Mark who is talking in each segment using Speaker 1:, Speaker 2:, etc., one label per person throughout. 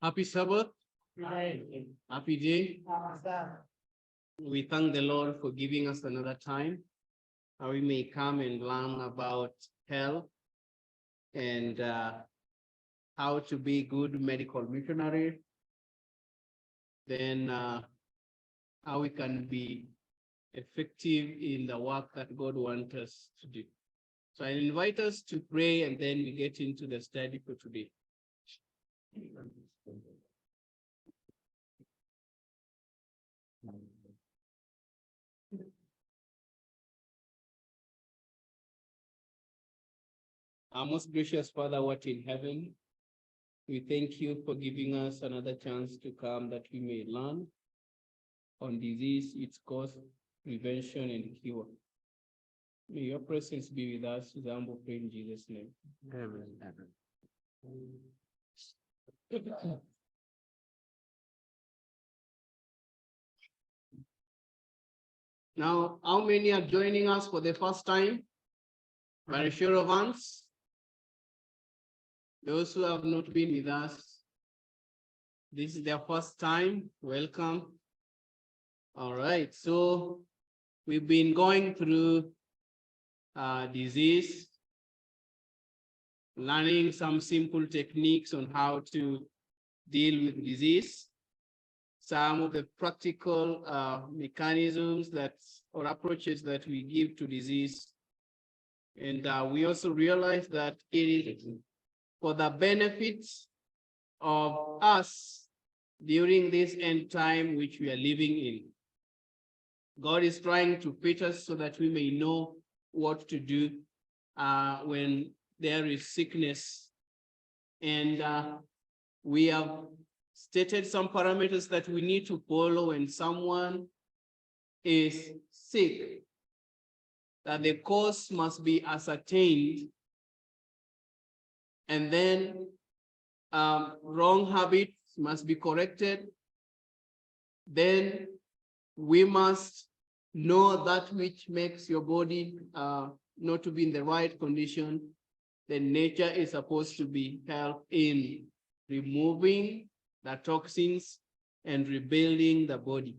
Speaker 1: Happy Sabbath. Happy day. We thank the Lord for giving us another time. We may come and learn about health and how to be good medical missionary. Then how we can be effective in the work that God wants us to do. So I invite us to pray and then we get into the study for today. Our most gracious Father, what in heaven, we thank you for giving us another chance to come that we may learn on disease, its cause, prevention, and cure. May your presence be with us, with humble prayer in Jesus' name. Amen. Now, how many are joining us for the first time? By a show of hands. Those who have not been with us, this is their first time. Welcome. All right, so we've been going through disease, learning some simple techniques on how to deal with disease, some of the practical mechanisms or approaches that we give to disease. And we also realize that it is for the benefits of us during this end time which we are living in. God is trying to fit us so that we may know what to do when there is sickness. And we have stated some parameters that we need to follow when someone is sick, that the cause must be ascertained, and then wrong habits must be corrected. Then we must know that which makes your body not to be in the right condition. Then nature is supposed to be helped in removing the toxins and rebuilding the body.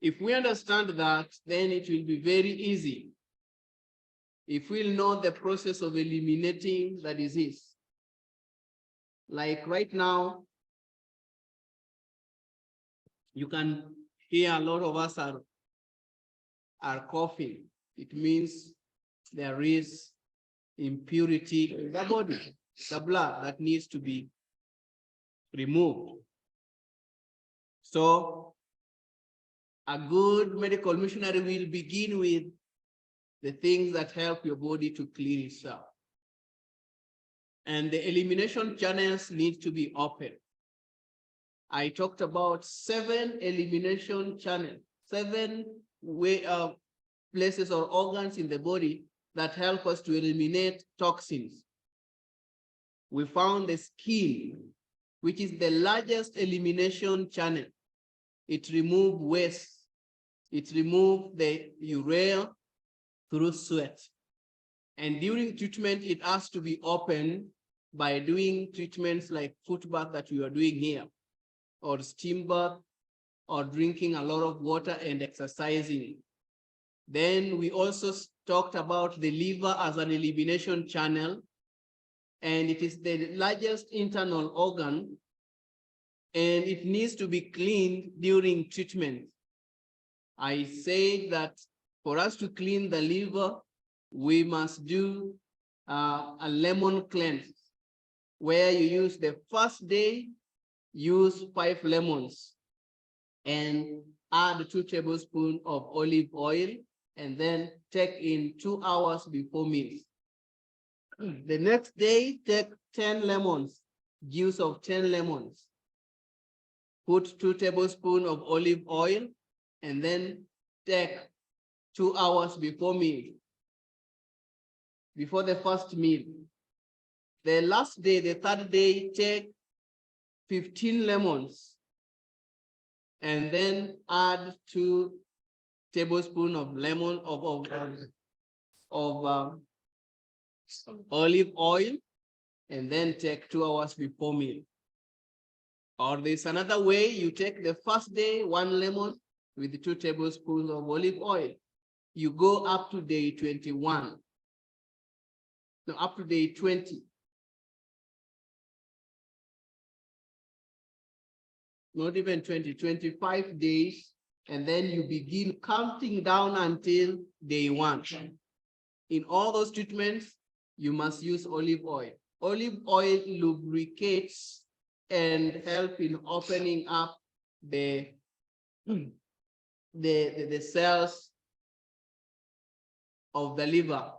Speaker 1: If we understand that, then it will be very easy. If we'll know the process of eliminating the disease. Like right now, you can hear a lot of us are coughing. It means there is impurity in the body, the blood that needs to be removed. So a good medical missionary will begin with the things that help your body to clean itself. And the elimination channels need to be open. I talked about 7 elimination channels, 7 places or organs in the body that help us to eliminate toxins. We found the skin, which is the largest elimination channel. It removes waste. It removes the urea through sweat. And during treatment, it has to be open by doing treatments like foot bath that we are doing here, or steam bath, or drinking a lot of water and exercising. Then we also talked about the liver as an elimination channel, and it is the largest internal organ, and it needs to be cleaned during treatment. I say that for us to clean the liver, we must do a lemon cleanse, where you use the first day, use 5 lemons and add 2 tablespoons of olive oil, and then take in 2 hours before meals. The next day, take 10 lemons, juice of 10 lemons, put 2 tablespoons of olive oil, and then take 2 hours before meal, before the first meal. The last day, the third day, take 15 lemons and then add 2 tablespoons of lemon of olive oil, and then take 2 hours before meal. Or there's another way: you take the first day 1 lemon with 2 tablespoons of olive oil. You go up to day 21. No, up to day 20. Not even 20, 25 days, and then you begin counting down until day 1. In all those treatments, you must use olive oil. Olive oil lubricates and help in opening up the cells of the liver.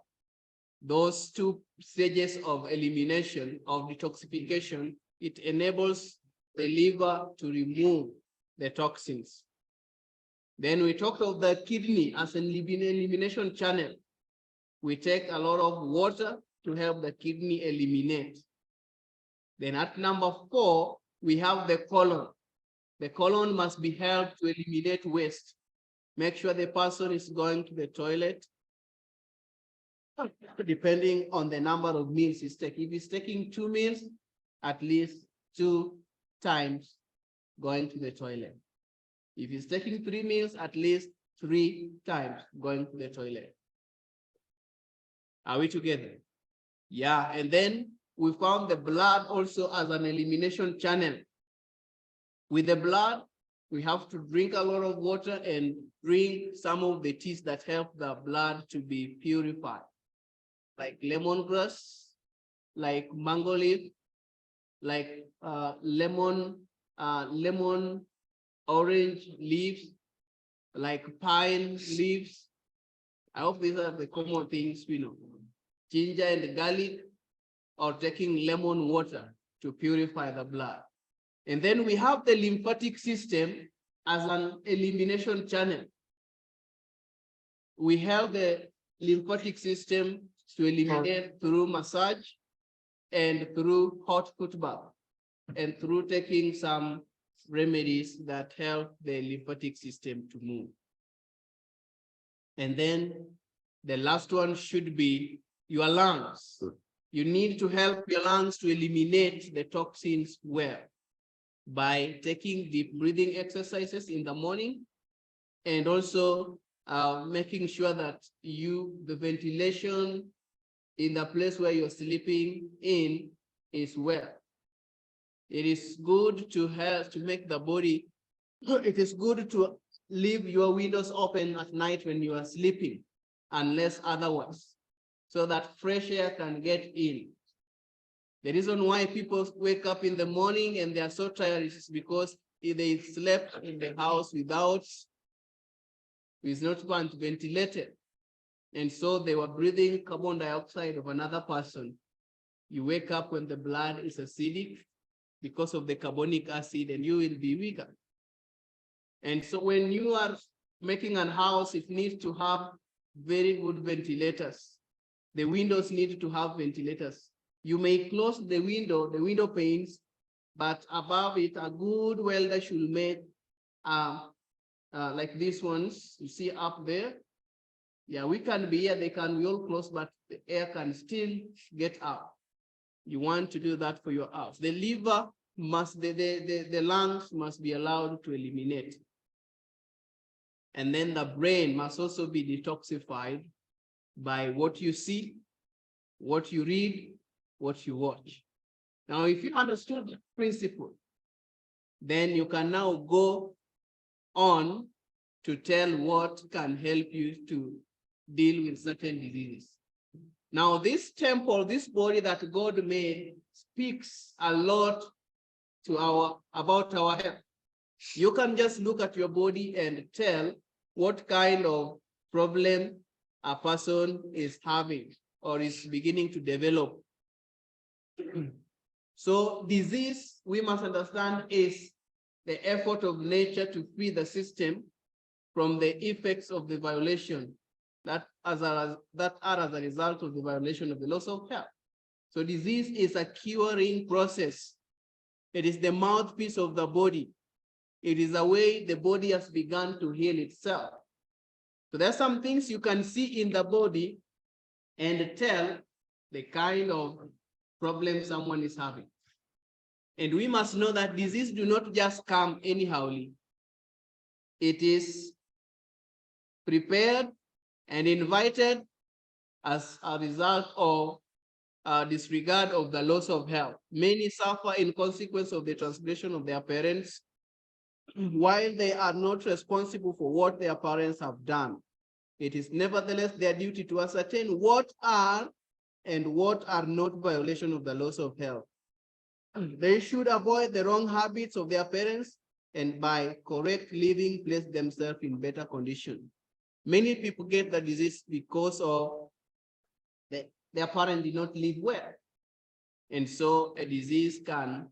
Speaker 1: Those 2 stages of elimination, of detoxification, it enables the liver to remove the toxins. Then we talked of the kidney as an elimination channel. We take a lot of water to help the kidney eliminate. Then at number 4, we have the colon. The colon must be helped to eliminate waste. Make sure the person is going to the toilet, depending on the number of meals he's taking. If he's taking 2 meals, at least 2 times going to the toilet. If he's taking 3 meals, at least 3 times going to the toilet. Are we together? Yeah, and then we found the blood also as an elimination channel. With the blood, we have to drink a lot of water and drink some of the teas that help the blood to be purified, like lemongrass, like mango leaf, like lemon orange leaves, like pine leaves. I hope these are the common things we know. Ginger and garlic, or taking lemon water to purify the blood. And then we have the lymphatic system as an elimination channel. We have the lymphatic system to eliminate through massage and through hot foot bath and through taking some remedies that help the lymphatic system to move. And then the last one should be your lungs. You need to help your lungs to eliminate the toxins well by taking deep breathing exercises in the morning, and also making sure that the ventilation in the place where you're sleeping in is well. It is good to make the body, it is good to leave your windows open at night when you are sleeping, unless otherwise, so that fresh air can get in. The reason why people wake up in the morning and they are so tired is because they slept in the house without, is not ventilated. And so they were breathing carbon dioxide of another person. You wake up when the blood is acidic because of the carbonic acid, and you will be weaker. And so when you are making a house, it needs to have very good ventilators. The windows need to have ventilators. You may close the window panes, but above it, a good welder should make like these ones you see up there. Yeah, we can be here, they can be all closed, but the air can still get out. You want to do that for your house. The liver must, the lungs must be allowed to eliminate. And then the brain must also be detoxified by what you see, what you read, what you watch. Now, if you understood the principle, then you can now go on to tell what can help you to deal with certain diseases. Now, this temple, this body that God made, speaks a lot to about our health. You can just look at your body and tell what kind of problem a person is having or is beginning to develop. So disease, we must understand, is the effort of nature to free the system from the effects of the violation that are as a result of the violation of the laws of health. So disease is a curing process. It is the mouthpiece of the body. It is a way the body has begun to heal itself. So there are some things you can see in the body and tell the kind of problem someone is having. And we must know that disease do not just come anyhowly. It is prepared and invited as a result of disregard of the loss of health. Many suffer in consequence of the transgression of their parents, while they are not responsible for what their parents have done. It is nevertheless their duty to ascertain what are and what are not violations of the laws of health. They should avoid the wrong habits of their parents and by correct living place themselves in better condition. Many people get the disease because of their parents did not live well. And so a disease can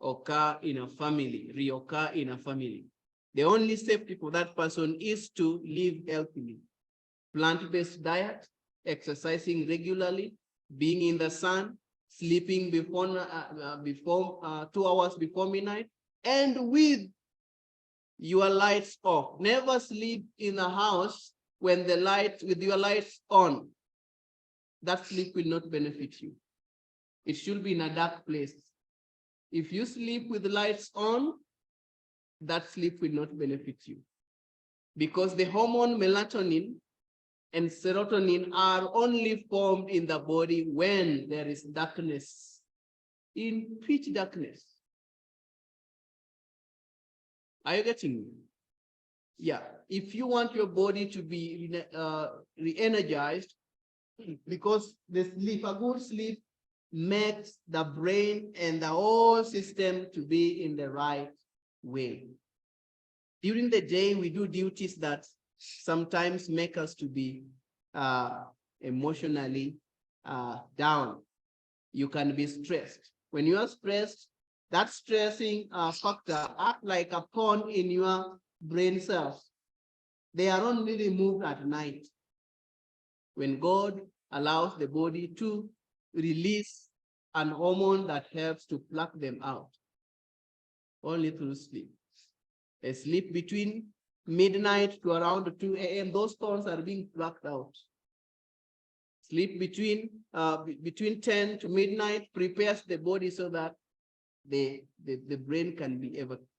Speaker 1: occur in a family, reoccur in a family. The only safety for that person is to live healthily. Plant-based diet, exercising regularly, being in the sun, sleeping before 2 hours before midnight, and with your lights off. Never sleep in a house when with your lights on. That sleep will not benefit you. It should be in a dark place. If you sleep with the lights on, that sleep will not benefit you. Because the hormone melatonin and serotonin are only formed in the body when there is darkness, in pitch darkness. Are you getting me? Yeah. If you want your body to be re-energized, because the sleep, a good sleep makes the brain and the whole system to be in the right way. During the day, we do duties that sometimes make us to be emotionally down. You can be stressed. When you are stressed, that stressing factor act like a pawn in your brain cells. They are only removed at night, when God allows the body to release an hormone that helps to pluck them out, only through sleep. A sleep between midnight to around 2 a.m., those thorns are being plucked out. Sleep between 10 to midnight prepares the body so that the brain can be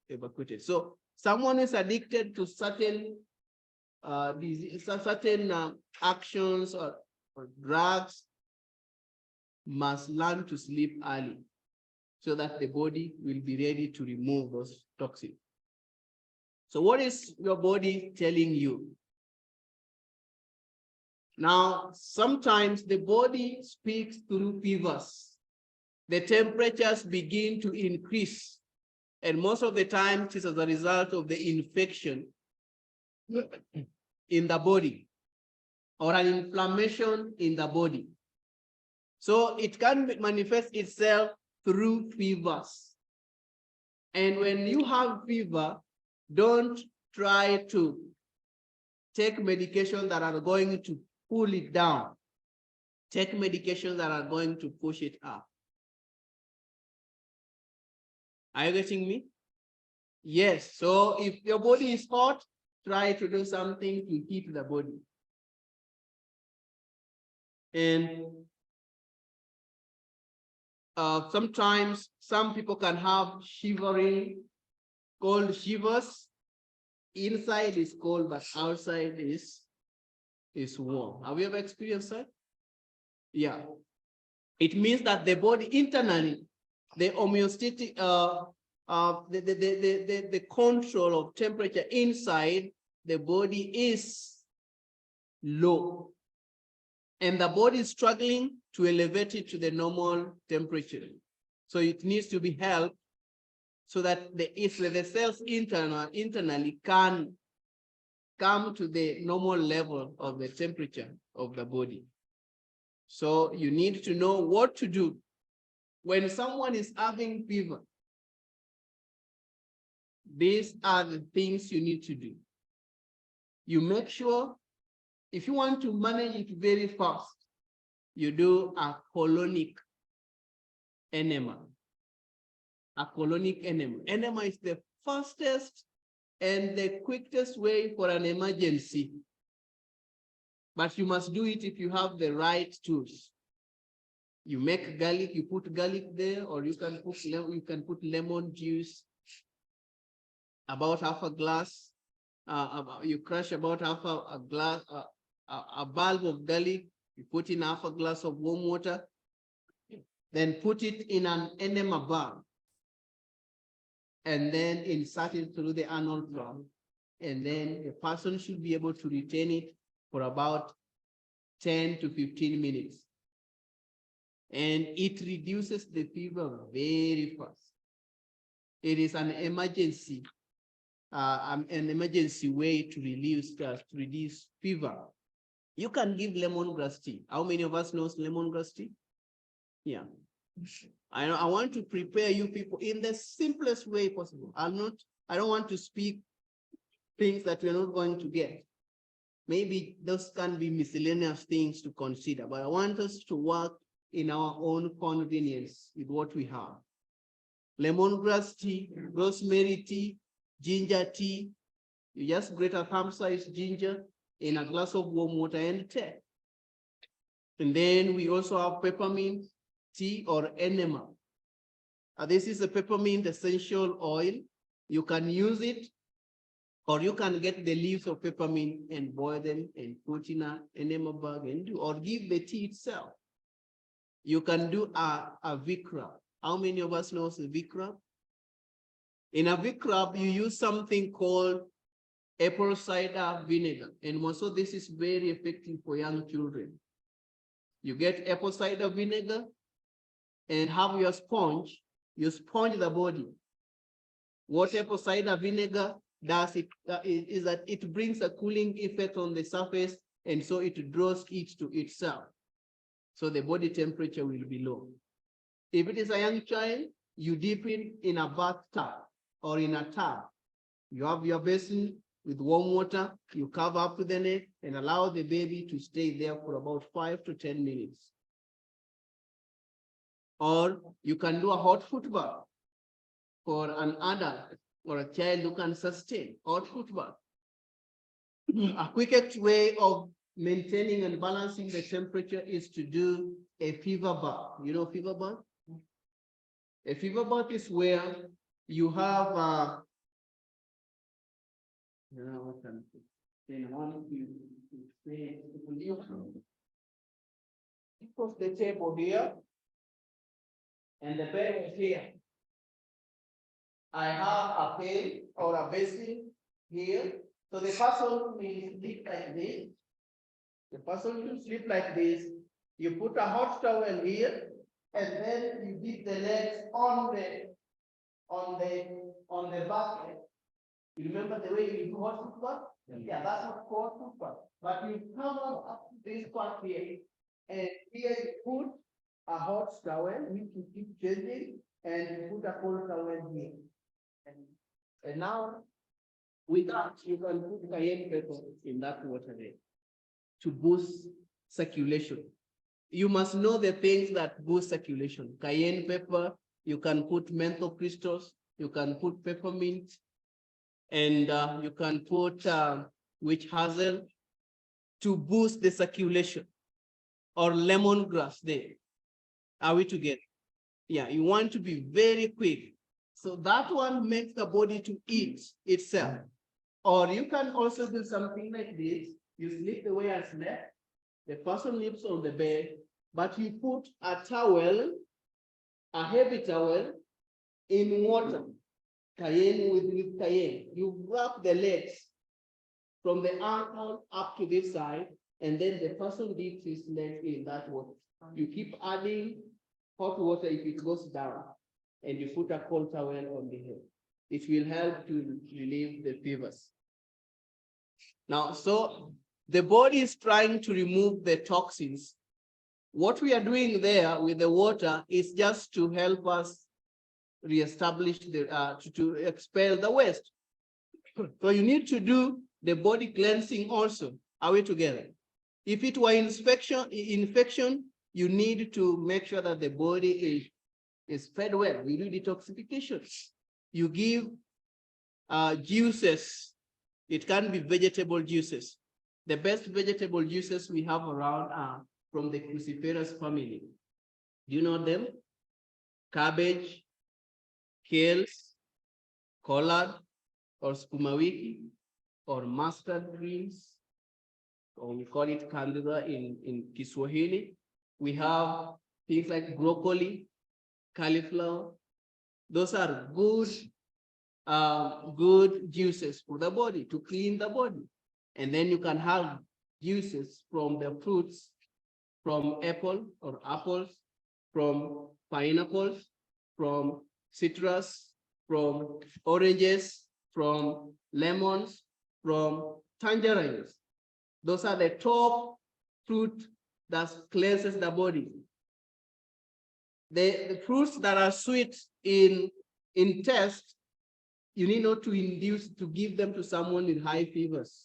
Speaker 1: evacuated. So someone is addicted to certain actions or drugs must learn to sleep early so that the body will be ready to remove those toxins. So what is your body telling you? Now, sometimes the body speaks through fevers. The temperatures begin to increase, and most of the time it is as a result of the infection in the body or an inflammation in the body. So it can manifest itself through fevers. And when you have fever, don't try to take medications that are going to pull it down. Take medications that are going to push it up. Are you getting me? Yes. So if your body is hot, try to do something to heat the body. And sometimes some people can have shivering, cold shivers. Inside is cold, but outside is warm. Have you ever experienced that? Yeah. It means that the body internally, the homeostatic, the control of temperature inside the body is low. And the body is struggling to elevate it to the normal temperature. So it needs to be helped so that the cells internally can come to the normal level of the temperature of the body. So you need to know what to do when someone is having fever. These are the things you need to do. You make sure, if you want to manage it very fast, you do a colonic enema. A colonic enema. Enema is the fastest and the quickest way for an emergency. But you must do it if you have the right tools. You make garlic, you put garlic there, or you can put lemon juice, about half a glass. You crush about half a glass, a bulb of garlic. You put in half a glass of warm water, then put it in an enema bag, and then insert it through the anal plug. And then the person should be able to retain it for about 10 to 15 minutes. And it reduces the fever very fast. It is an emergency way to reduce fever. You can give lemongrass tea. How many of us knows lemongrass tea? Yeah. I want to prepare you people in the simplest way possible. I don't want to speak things that we're not going to get. Maybe those can be miscellaneous things to consider, but I want us to work in our own convenience with what we have. Lemongrass tea, rosemary tea, ginger tea. You just grate a thumb-sized ginger in a glass of warm water and take. And then we also have peppermint tea or enema. This is a peppermint essential oil. You can use it, or you can get the leaves of peppermint and boil them and put in an enema bag and do, or give the tea itself. You can do a V-crab. How many of us knows the V-crab? In a V-crab, you use something called apple cider vinegar. And also this is very effective for young children. You get apple cider vinegar and have your sponge. You sponge the body. What apple cider vinegar does is that it brings a cooling effect on the surface, and so it draws heat to itself. So the body temperature will be low. If it is a young child, you dip it in a bathtub or in a tub. You have your basin with warm water, you cover up to the neck and allow the baby to stay there for about 5 to 10 minutes. Or you can do a hot foot bath for an adult or a child who can sustain hot foot bath. A quickest way of maintaining and balancing the temperature is to do a fever bath. You know fever bath? A fever bath is where you have put the table here and the bed is here. I have a pail or a basin here. So the person will sleep like this. The person will sleep like this. You put a hot towel here, and then you dip the legs on the bucket. You remember the way you do hot foot bath? Yeah, that's what called foot bath. But you come up to this part here, and here you put a hot towel, which you keep changing, and you put a cold towel here. And now, with that, you can put cayenne pepper in that water there to boost circulation. You must know the things that boost circulation. Cayenne pepper, you can put menthol crystals, you can put peppermint, and you can put witch hazel to boost the circulation, or lemongrass there. Are we together? Yeah, you want to be very quick. So that one makes the body to eat itself. Or you can also do something like this. You sleep the way I slept. The person sleeps on the bed, but you put a towel, a heavy towel, in water, cayenne with cayenne. You wrap the legs from the ankle up to this side, and then the person dips his legs in that water. You keep adding hot water if it goes down, and you put a cold towel on the head. It will help to relieve the fevers. Now, so the body is trying to remove the toxins. What we are doing there with the water is just to help us reestablish to expel the waste. So you need to do the body cleansing also. Are we together? If it were infection, you need to make sure that the body is fed well. We do detoxification. You give juices. It can be vegetable juices. The best vegetable juices we have around are from the cruciferous family. Do you know them? Cabbage, kales, collard, or skumawiki, or mustard greens, or we call it candida in Kiswahili. We have things like broccoli, cauliflower. Those are good juices for the body to clean the body. And then you can have juices from the fruits, from apples, from pineapples, from citrus, from oranges, from lemons, from tangerines. Those are the top fruit that cleanses the body. The fruits that are sweet in taste, you need not to give them to someone with high fevers.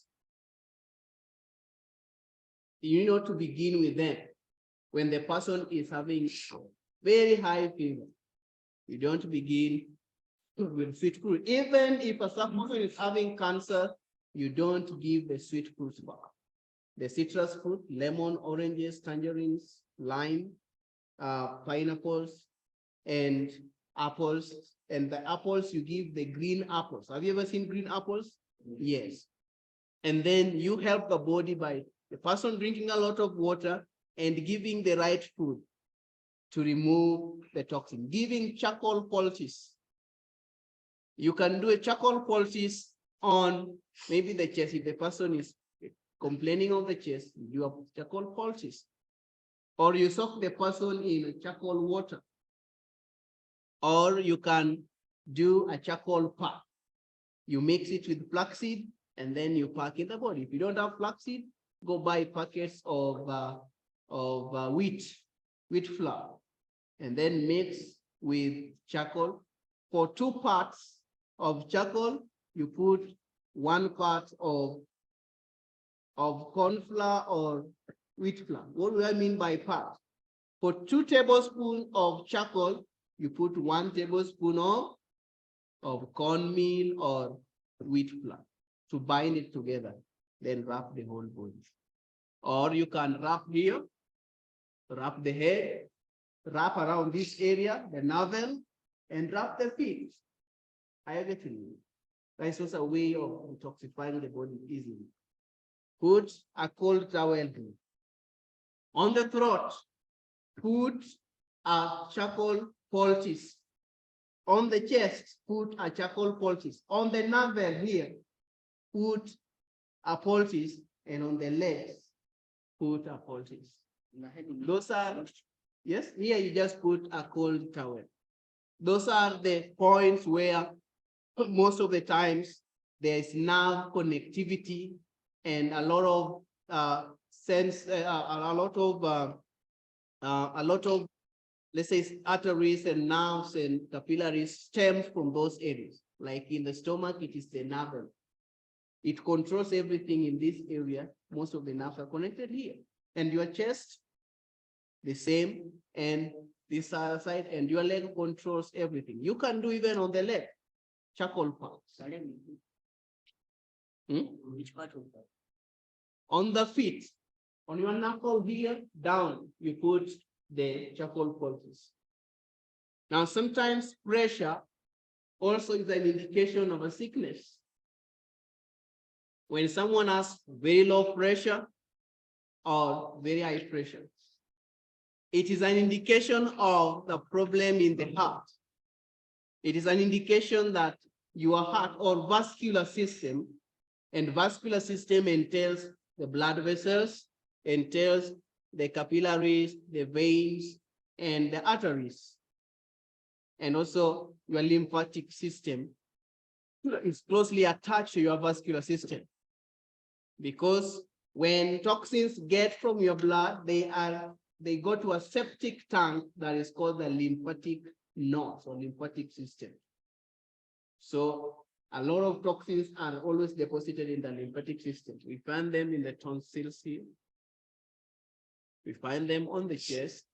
Speaker 1: You need not to begin with them when the person is having very high fever. You don't begin with sweet fruit. Even if a person is having cancer, you don't give the sweet fruits back. The citrus fruit, lemon, oranges, tangerines, lime, pineapples, and apples. And the apples, you give the green apples. Have you ever seen green apples? Yes. And then you help the body by the person drinking a lot of water and giving the right food to remove the toxin. Giving charcoal poultice. You can do a charcoal poultice on maybe the chest. If the person is complaining of the chest, you do a charcoal poultice. Or you soak the person in charcoal water. Or you can do a charcoal pack. You mix it with flaxseed and then you pack in the body. If you don't have flaxseed, go buy packets of wheat flour, and then mix with charcoal. For 2 parts of charcoal, you put 1 part of corn flour or wheat flour. What do I mean by part? For 2 tablespoons of charcoal, you put 1 tablespoon of cornmeal or wheat flour to bind it together, then wrap the whole body. Or you can wrap here, wrap the head, wrap around this area, the navel, and wrap the feet. Everything. That's also a way of detoxifying the body easily. Put a cold towel on the throat. Put a charcoal poultice. On the chest, put a charcoal poultice. On the navel here, put a poultice, and on the legs, put a poultice. Those are, yes, here you just put a cold towel. Those are the points where most of the times there is nerve connectivity and a lot of let's say arteries and nerves and capillaries stems from those areas. Like in the stomach, it is the navel. It controls everything in this area. Most of the nerves are connected here. And your chest, the same, and this side, and your leg controls everything. You can do even on the leg, charcoal parts. Which part of that? On the feet, on your knuckle here, down, you put the charcoal poultice. Now, sometimes pressure also is an indication of a sickness. When someone has very low pressure or very high pressure, it is an indication of the problem in the heart. It is an indication that your heart or vascular system, and vascular system entails the blood vessels, entails the capillaries, the veins, and the arteries. And also your lymphatic system is closely attached to your vascular system. Because when toxins get from your blood, they go to a septic tank that is called the lymphatic nodes or lymphatic system. So a lot of toxins are always deposited in the lymphatic system. We find them in the tonsils here. We find them on the chest.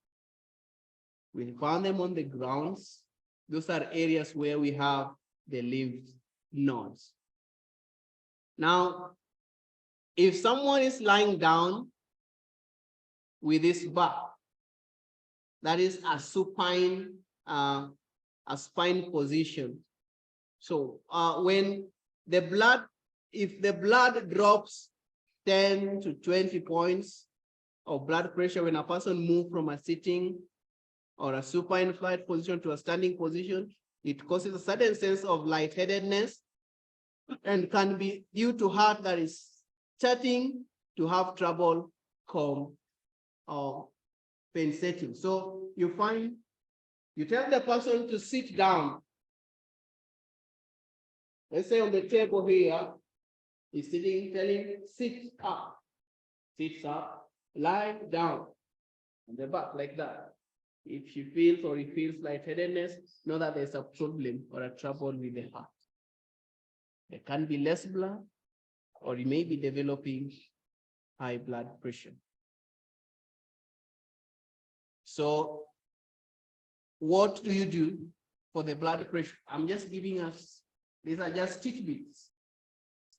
Speaker 1: We find them on the grounds. Those are areas where we have the lymph nodes. Now, if someone is lying down with his back, That is a supine, a spine position. So when the blood, if the blood drops 10 to 20 points of blood pressure when a person moves from a sitting or a supine flight position to a standing position, it causes a sudden sense of lightheadedness and can be due to heart that is starting to have trouble compensating. So you find, you tell the person to sit down. Let's say on the table here, he's sitting, telling him, sit up, sits up, lie down on the back like that. If she feels or he feels lightheadedness, know that there's a problem or a trouble with the heart. There can be less blood, or he may be developing high blood pressure. So what do you do for the blood pressure? I'm just giving us, these are just tidbits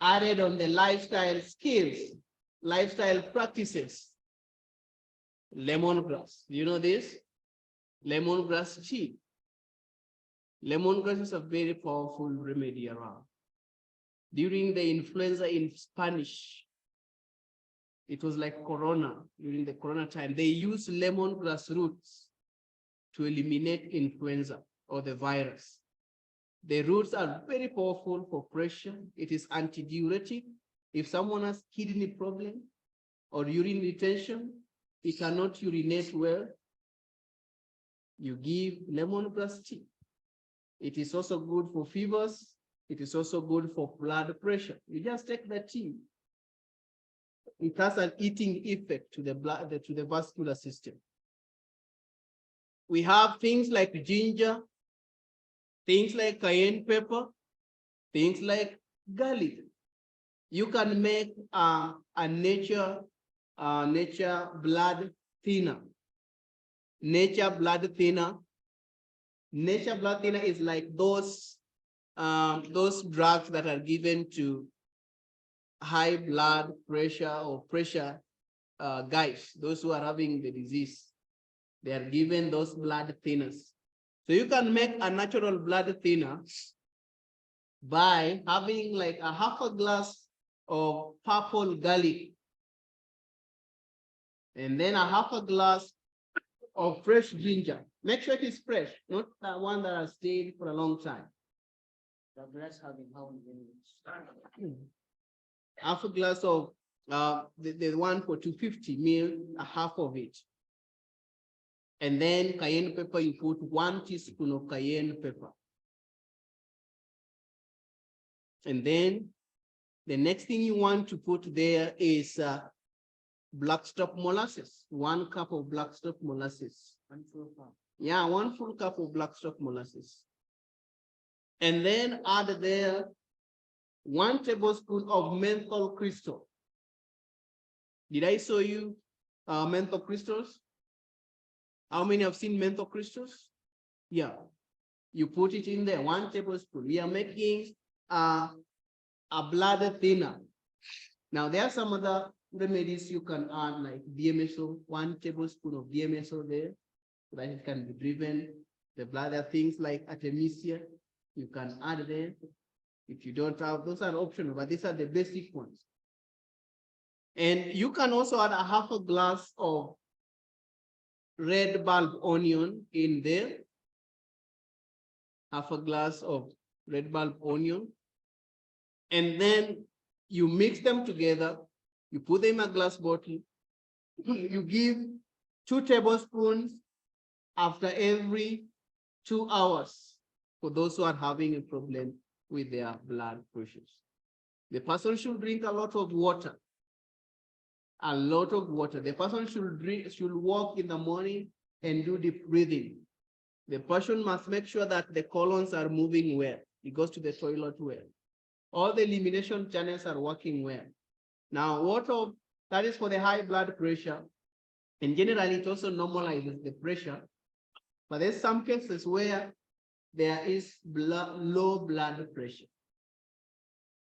Speaker 1: added on the lifestyle skills, lifestyle practices. Lemongrass, do you know this? Lemongrass tea. Lemongrass is a very powerful remedy around. During the influenza in Spanish, it was like Corona, during the Corona time, they used lemongrass roots to eliminate influenza or the virus. The roots are very powerful for pressure. It is antidiuretic. If someone has kidney problem or urine retention, he cannot urinate well, you give lemongrass tea. It is also good for fevers. It is also good for blood pressure. You just take the tea. It has an eating effect to the blood, to the vascular system. We have things like ginger, things like cayenne pepper, things like garlic. You can make a nature blood thinner. Nature blood thinner. Nature blood thinner is like those drugs that are given to high blood pressure or pressure guys, those who are having the disease. They are given those blood thinners. So you can make a natural blood thinner by having like a half a glass of purple garlic and then a half a glass of fresh ginger. Make sure it is fresh, not the one that has stayed for a long time. The glass having how many? Half a glass of the one for 250 ml, a half of it. And then cayenne pepper, you put 1 teaspoon of cayenne pepper. And then the next thing you want to put there is blackstrap molasses, 1 cup of blackstrap molasses. 1 full cup. Yeah, 1 full cup of blackstrap molasses. And then add there 1 tablespoon of menthol crystal. Did I show you menthol crystals? How many have seen menthol crystals? Yeah, you put it in there, 1 tablespoon. We are making a blood thinner. Now there are some other remedies you can add, like DMSO, 1 tablespoon of DMSO there, so that it can be driven. The blood, there are things like Artemisia, you can add there. If you don't have, those are optional, but these are the basic ones. And you can also add a half a glass of red bulb onion in there. Half a glass of red bulb onion. And then you mix them together. You put them in a glass bottle. You give 2 tablespoons after every 2 hours for those who are having a problem with their blood pressures. The person should drink a lot of water. A lot of water. The person should walk in the morning and do deep breathing. The person must make sure that the colons are moving well. He goes to the toilet well. All the elimination channels are working well. Now, that is for the high blood pressure. And generally, it also normalizes the pressure. But there's some cases where there is low blood pressure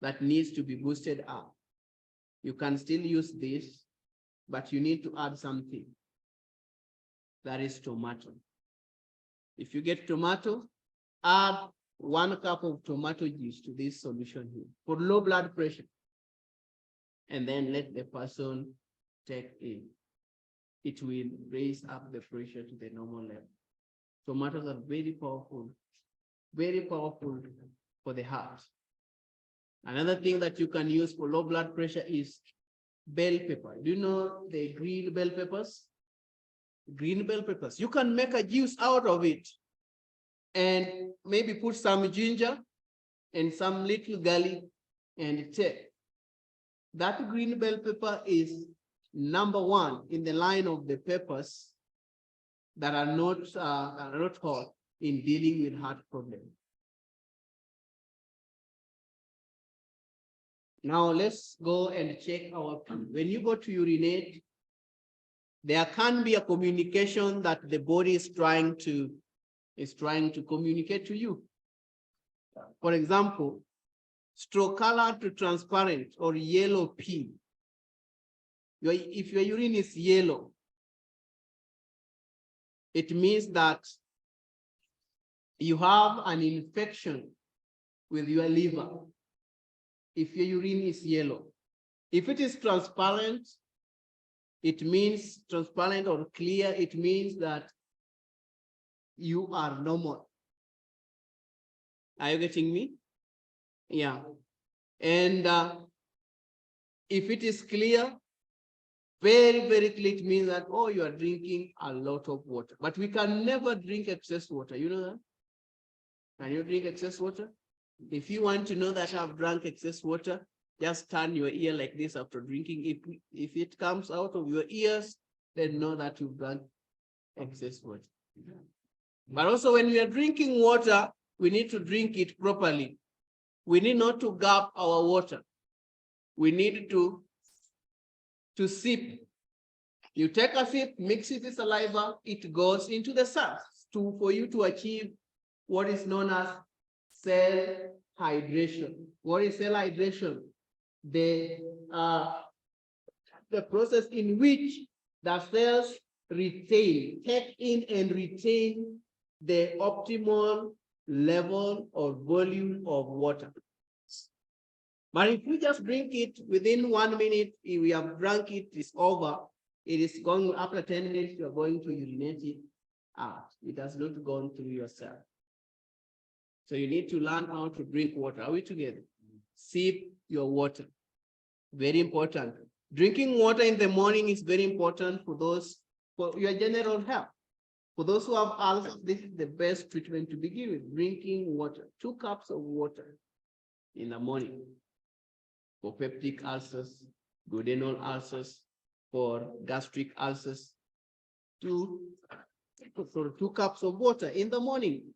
Speaker 1: that needs to be boosted up. You can still use this, but you need to add something. that is tomato. If you get tomato, add 1 cup of tomato juice to this solution here for low blood pressure. And then let the person take it. It will raise up the pressure to the normal level. Tomatoes are very powerful for the heart. Another thing that you can use for low blood pressure is bell pepper. Do you know the green bell peppers? Green bell peppers. You can make a juice out of it and maybe put some ginger and some little garlic and take. That green bell pepper is #1 in the line of the peppers that are not hot in dealing with heart problems. Now let's go and check our pee. When you go to urinate, there can be a communication that the body is trying to communicate to you. For example, straw color to transparent or yellow pee. If your urine is yellow, it means that you have an infection with your liver. If your urine is yellow. If it is transparent, it means transparent or clear, it means that you are normal. Are you getting me? Yeah. And if it is clear, very, very clear, it means that, oh, you are drinking a lot of water. But we can never drink excess water. You know that? Can you drink excess water? If you want to know that I've drank excess water, just turn your ear like this after drinking. If it comes out of your ears, then know that you've drank excess water. But also when we are drinking water, we need to drink it properly. We need not to gulp our water. We need to sip. You take a sip, mix it with saliva, it goes into the cells for you to achieve what is known as cell hydration. What is cell hydration? The process in which the cells take in and retain the optimal level or volume of water. But if we just drink it within 1 minute, if we have drunk it, it's over. It is going after 10 minutes, you're going to urinate it out. It has not gone through your cell. So you need to learn how to drink water. Are we together? Sip your water. Very important. Drinking water in the morning is very important for your general health. For those who have ulcers, this is the best treatment to begin with. Drinking water, 2 cups of water in the morning. For peptic ulcers, duodenal ulcers, for gastric ulcers, 2 cups of water in the morning.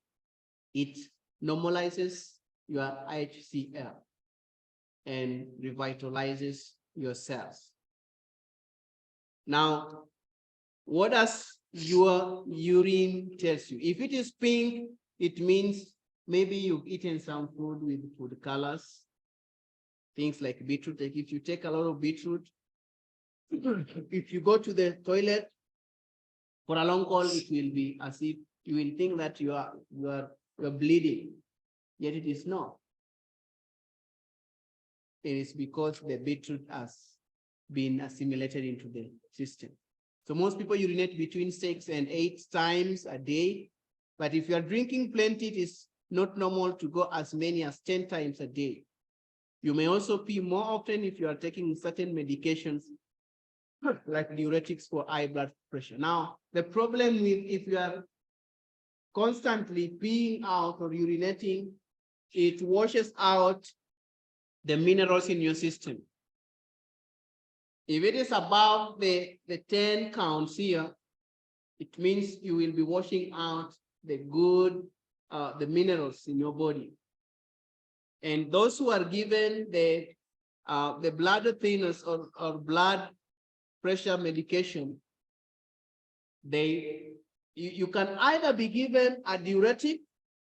Speaker 1: It normalizes your HCl and revitalizes your cells. Now, what does your urine tells you? If it is pink, it means maybe you've eaten some food with food colors, things like beetroot. Like if you take a lot of beetroot, if you go to the toilet for a long call, it will be as if you will think that you are bleeding, yet it is not. It is because the beetroot has been assimilated into the system. So most people urinate between 6 and 8 times a day. But if you are drinking plenty, it is not normal to go as many as 10 times a day. You may also pee more often if you are taking certain medications like diuretics for high blood pressure. Now, the problem with if you are constantly peeing out or urinating, it washes out the minerals in your system. If it is above the 10 counts here, it means you will be washing out the minerals in your body. And those who are given the blood thinners or blood pressure medication, you can either be given a diuretic,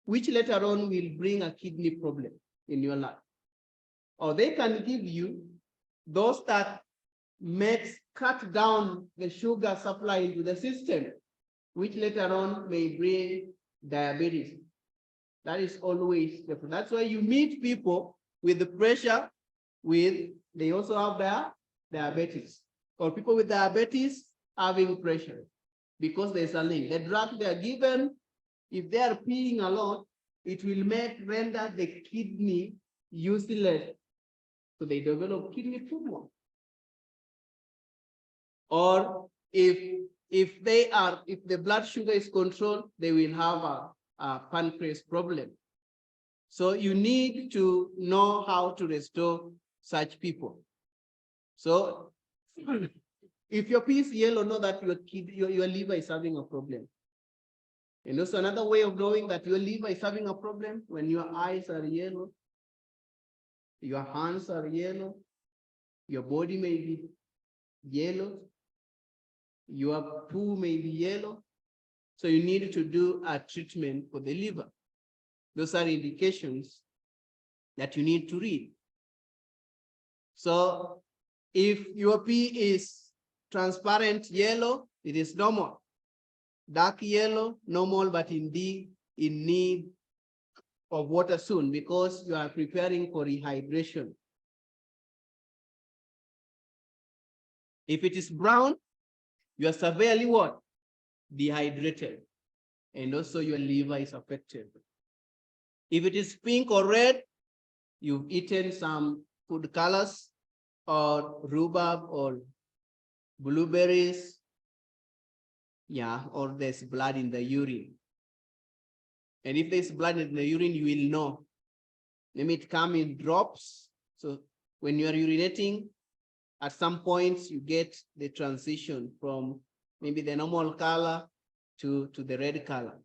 Speaker 1: which later on will bring a kidney problem in your life, or they can give you those that cut down the sugar supply into the system, which later on may bring diabetes. That is always different. That's why you meet people with the pressure, they also have their diabetes, or people with diabetes having pressure, because there's a link. The drug they are given, if they are peeing a lot, it will render the kidney useless. So they develop kidney tumor. Or if the blood sugar is controlled, they will have a pancreas problem. So you need to know how to restore such people. So if your pee is yellow, know that your liver is having a problem. And also another way of knowing that your liver is having a problem, when your eyes are yellow, your hands are yellow, your body may be yellow, your poo may be yellow. So you need to do a treatment for the liver. Those are indications that you need to read. So if your pee is transparent yellow, it is normal. Dark yellow, normal, but in need of water soon, because you are preparing for rehydration. If it is brown, you are severely what? Dehydrated. And also your liver is affected. If it is pink or red, you've eaten some food colors or rhubarb or blueberries. Yeah, or there's blood in the urine. And if there's blood in the urine, you will know. Maybe it comes in drops. So when you are urinating, at some points you get the transition from maybe the normal color to the red color.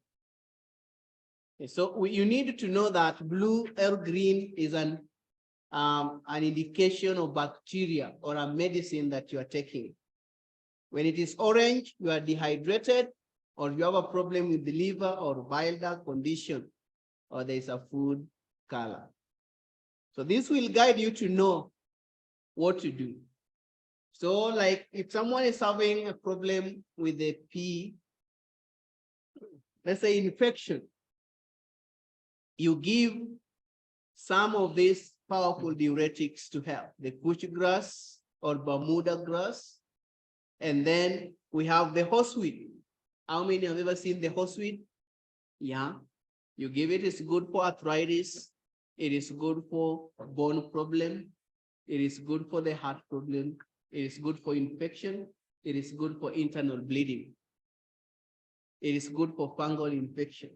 Speaker 1: So you need to know that blue or green is an indication of bacteria or a medicine that you are taking. When it is orange, you are dehydrated, or you have a problem with the liver or bile duct condition, or there is a food color. So this will guide you to know what to do. So like if someone is having a problem with the pee, let's say infection, you give some of these powerful diuretics to help, the couch grass or Bermuda grass. And then we have the horseweed. How many have ever seen the horseweed? Yeah, you give it, it's good for arthritis. It is good for bone problem. It is good for the heart problem. It is good for infection. It is good for internal bleeding. It is good for fungal infection.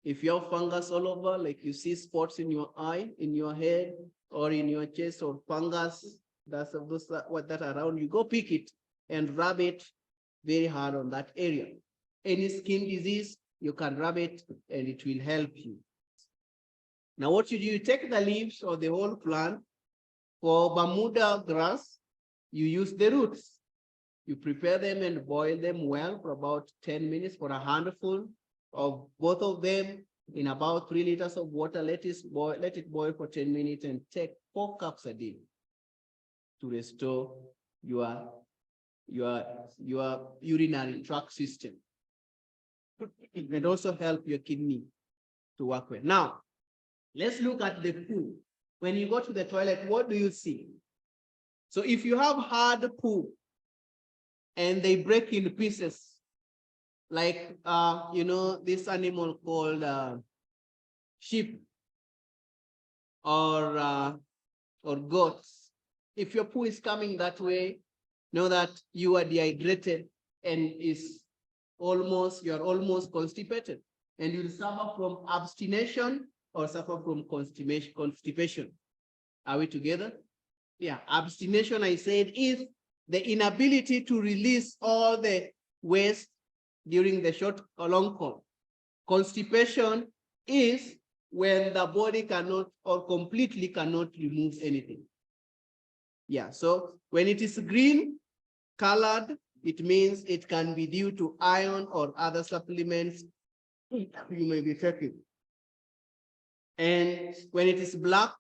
Speaker 1: If you have fungus all over, like you see spots in your eye, in your head, or in your chest, or fungus, that's what that around, you go pick it and rub it very hard on that area. Any skin disease, you can rub it and it will help you. Now what you do, you take the leaves or the whole plant. For Bermuda grass, you use the roots. You prepare them and boil them well for about 10 minutes for a handful of both of them in about 3 liters of water. Let it boil for 10 minutes and take 4 cups a day to restore your urinary tract system. It can also help your kidney to work well. Now, let's look at the poo. When you go to the toilet, what do you see? So if you have hard poo and they break in pieces, like this animal called sheep or goats, if your poo is coming that way, know that you are dehydrated and you're almost constipated, and you'll suffer from abstination or suffer from constipation. Are we together? Yeah, abstination, I said, is the inability to release all the waste during the short or long call. Constipation is when the body cannot or completely cannot remove anything. Yeah, so when it is green colored, it means it can be due to iron or other supplements you may be taking. And when it is black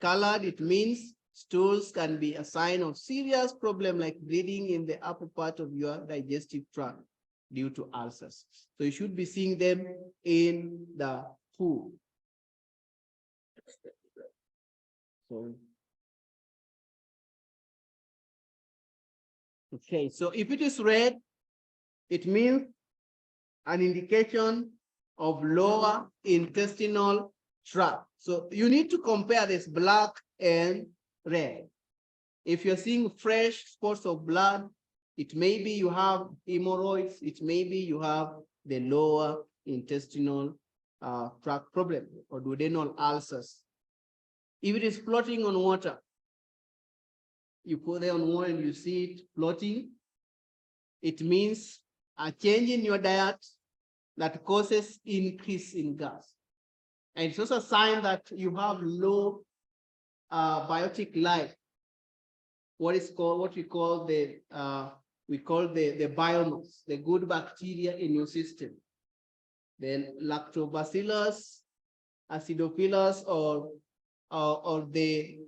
Speaker 1: colored, it means stools can be a sign of serious problem like bleeding in the upper part of your digestive tract. due to ulcers. So you should be seeing them in the food. So, okay, so if it is red, it means an indication of lower intestinal tract. So you need to compare this black and red. If you're seeing fresh spots of blood, it may be you have hemorrhoids, it may be you have the lower intestinal tract problem or duodenal ulcers. If it is floating on water, you put it on water and you see it floating, it means a change in your diet that causes increase in gas. And it's also a sign that you have low biotic life. What we call the biomass, the good bacteria in your system. Then lactobacillus, acidophilus, or the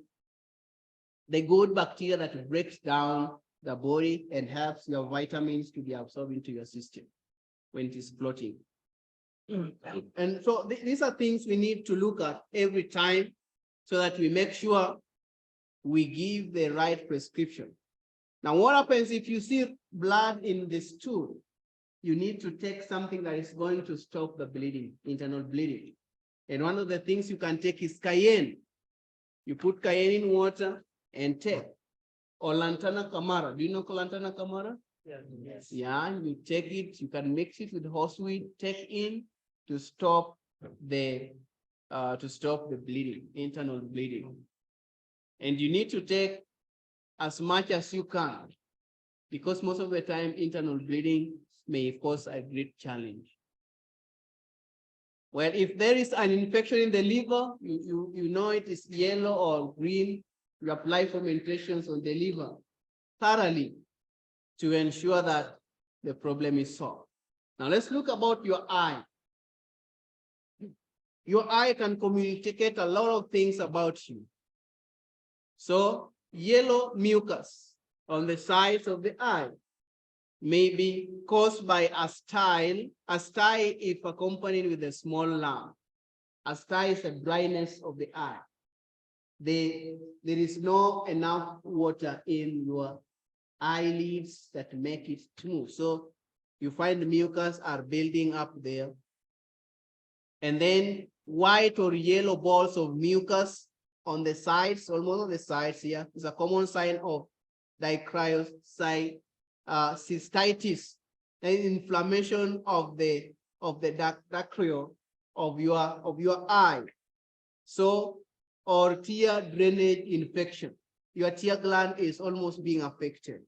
Speaker 1: good bacteria that breaks down the body and helps your vitamins to be absorbed into your system when it is floating. And so these are things we need to look at every time so that we make sure we give the right prescription. Now, what happens if you see blood in the stool? You need to take something that is going to stop the bleeding, internal bleeding. And one of the things you can take is cayenne. You put cayenne in water and take. Or lantana camara. Do you know lantana camara? Yes. Yeah, you take it, you can mix it with horseweed, take in to stop the bleeding, internal bleeding. And you need to take as much as you can, because most of the time internal bleeding may cause a great challenge. Well, if there is an infection in the liver, you know it is yellow or green, you apply fomentations on the liver thoroughly to ensure that the problem is solved. Now let's look about your eye. Your eye can communicate a lot of things about you. So yellow mucus on the sides of the eye may be caused by a style. A style if accompanied with a small lump. A style is a dryness of the eye. There is no enough water in your eyelids that make it smooth. So you find the mucus are building up there. And then white or yellow balls of mucus on the sides, almost on the sides here, is a common sign of dichryocystis, and inflammation of the dacryo of your eye. So, or tear drainage infection. Your tear gland is almost being affected.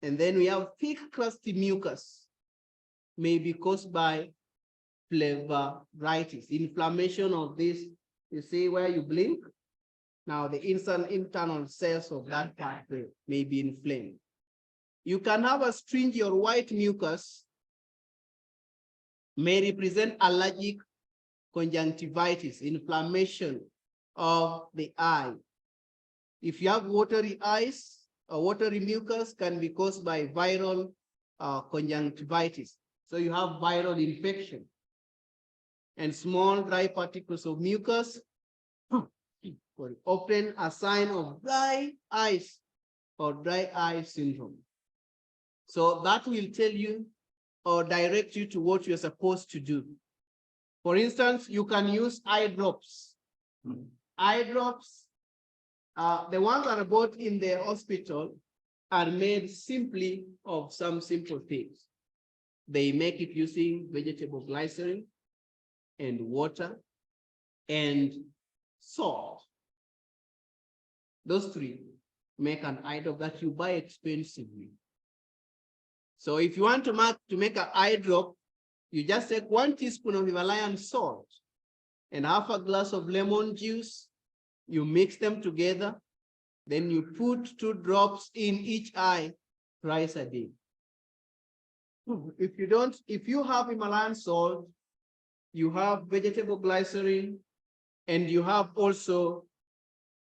Speaker 1: And then we have thick crusty mucus, may be caused by phlebitis, inflammation of this. You see where you blink? Now the internal cells of that part may be inflamed. You can have a stringy or white mucus, may represent allergic conjunctivitis, inflammation of the eye. If you have watery eyes, or watery mucus can be caused by viral conjunctivitis. So you have viral infection. And small dry particles of mucus, often a sign of dry eyes or dry eye syndrome. So that will tell you or direct you to what you're supposed to do. For instance, you can use eye drops. Eye drops, the ones that are bought in the hospital are made simply of some simple things. They make it using vegetable glycerin and water and salt. Those three make an eye drop that you buy expensively. So if you want to make an eye drop, you just take 1 teaspoon of Himalayan salt and half a glass of lemon juice. You mix them together. Then you put 2 drops in each eye twice a day. If you have Himalayan salt, you have vegetable glycerin, and you have also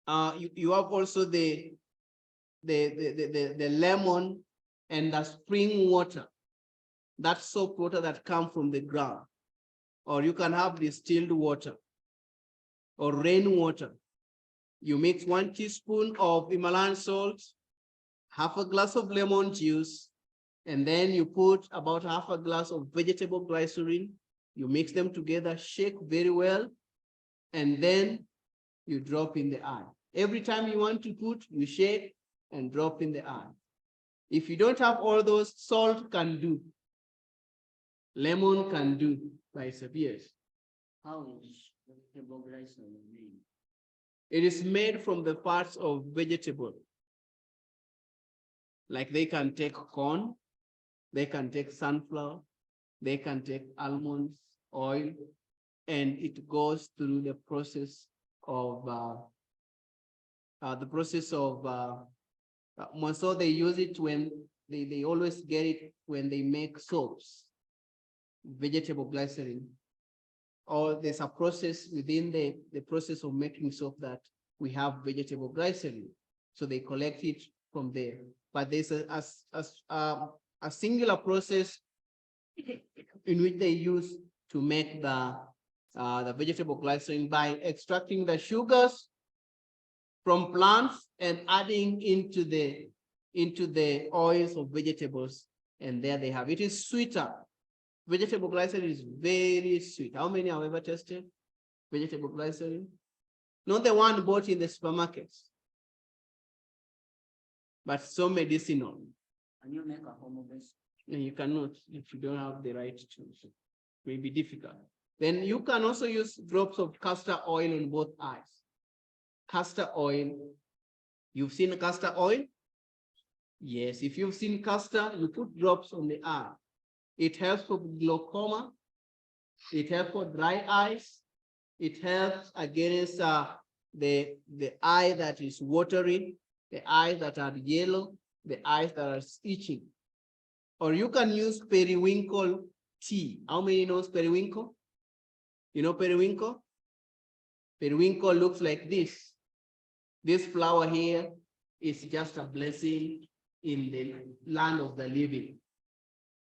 Speaker 1: the lemon and the spring water. that soap water that comes from the ground, or you can have distilled water or rainwater. You mix 1 teaspoon of Himalayan salt, half a glass of lemon juice, and then you put about half a glass of vegetable glycerin. You mix them together, shake very well, and then you drop in the eye. Every time you want to put, you shake and drop in the eye. If you don't have all those, salt can do. Lemon can do by itself.
Speaker 2: How is vegetable glycerin made?
Speaker 1: It is made from the parts of vegetable. Like they can take corn, they can take sunflower, they can take almonds, oil, and it goes through the process of so they use it when they always get it when they make soaps, vegetable glycerin, or there's a process within the process of making soap that we have vegetable glycerin. So they collect it from there. But there's a singular process in which they use to make the vegetable glycerin by extracting the sugars from plants and adding into the oils of vegetables, and there they have it. It is sweeter. Vegetable glycerin is very sweet. How many have ever tested vegetable glycerin? Not the one bought in the supermarkets, but so medicinal.
Speaker 2: Can you make a home base?
Speaker 1: And you cannot if you don't have the right tools. It may be difficult. Then you can also use drops of castor oil on both eyes. Castor oil. You've seen castor oil? Yes, if you've seen castor, you put drops on the eye. It helps for glaucoma. It helps for dry eyes. It helps against the eye that is watery, the eyes that are yellow, the eyes that are itching. Or you can use periwinkle tea. How many knows periwinkle? You know periwinkle? Periwinkle looks like this. This flower here is just a blessing in the land of the living.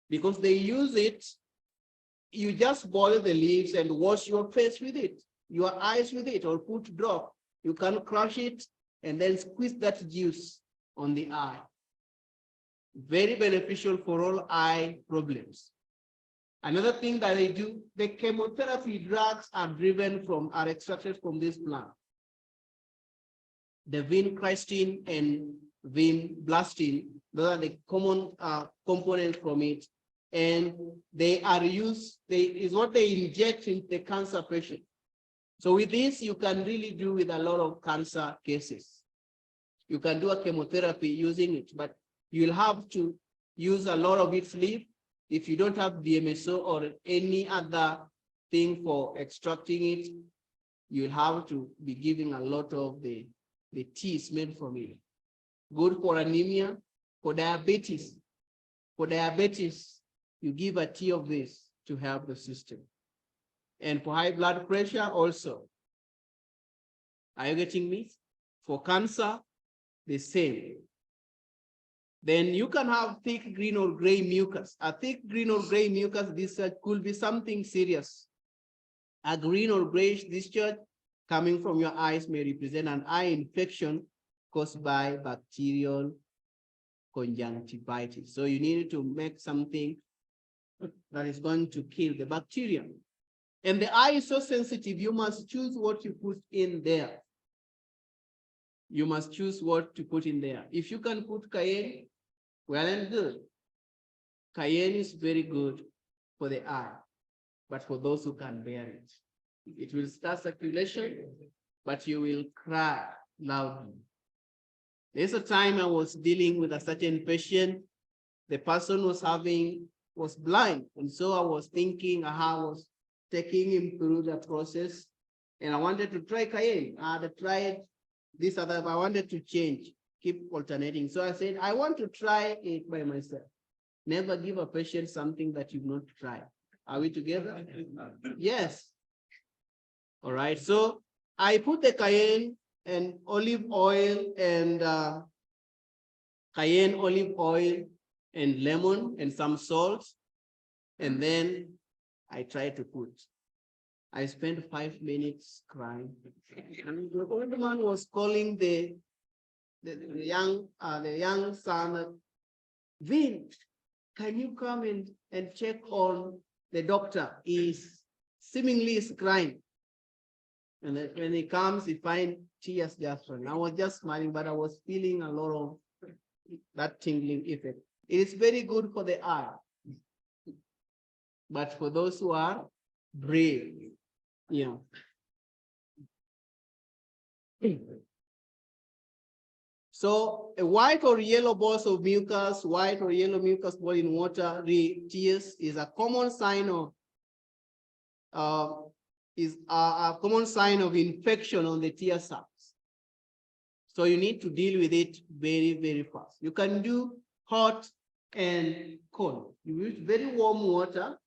Speaker 1: Because they use it, you just boil the leaves and wash your face with it, your eyes with it, or put drop. You can crush it and then squeeze that juice on the eye. Very beneficial for all eye problems. Another thing that they do, the chemotherapy drugs are extracted from this plant. The vincristine and vinblastine, those are the common components from it. And they are used, is what they inject in the cancer patient. So with this, you can really do with a lot of cancer cases. You can do a chemotherapy using it, but you'll have to use a lot of its leaf. If you don't have DMSO or any other thing for extracting it, you'll have to be giving a lot of the teas made from it. Good for anemia, for diabetes. For diabetes, you give a tea of this to help the system. And for high blood pressure also. Are you getting me? For cancer, the same. Then you can have thick green or gray mucus. A thick green or gray mucus discharge could be something serious. A green or grayish discharge coming from your eyes may represent an eye infection caused by bacterial conjunctivitis. So you need to make something that is going to kill the bacteria. And the eye is so sensitive, you must choose what you put in there. You must choose what to put in there. If you can put cayenne, well and good. Cayenne is very good for the eye, but for those who can bear it. It will start circulation, but you will cry loudly. There's a time I was dealing with a certain patient. The person was blind. And so I was thinking, I was taking him through the process, and I wanted to try cayenne. I had tried this other, but I wanted to change, keep alternating. So I said, I want to try it by myself. Never give a patient something that you've not tried. Are we together? Yes. All right. So I put the cayenne and olive oil and cayenne, olive oil, and lemon and some salt. And then I try to put. I spent 5 minutes crying. And the old man was calling the young son, Vin, can you come and check on the doctor? He's seemingly is crying. And then when he comes, he finds tears just running. I was just smiling, but I was feeling a lot of that tingling effect. It is very good for the eye. But for those who are brave, you know. So a white or yellow balls of mucus, white or yellow mucus ball in water, tears is a common sign of a common sign of infection on the tear sacs. So you need to deal with it very, very fast. You can do hot and cold. You use very warm water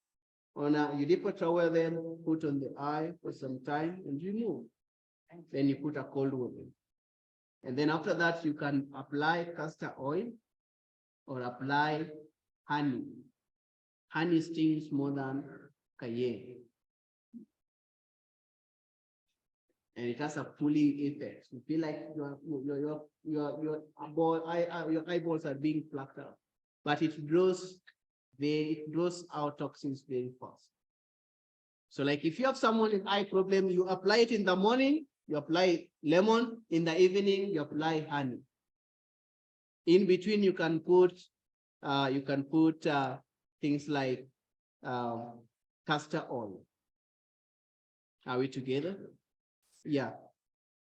Speaker 1: you dip a towel, then put on the eye for some time and remove. Then you put a cold water. And then after that, you can apply castor oil or apply honey. Honey stings more than cayenne. And it has a cooling effect. You feel like your eyeballs are being plucked out, but it draws out toxins very fast. So like if you have someone with eye problem, you apply it in the morning, you apply lemon, in the evening, you apply honey. In between, you can put things like castor oil. Are we together? Yeah.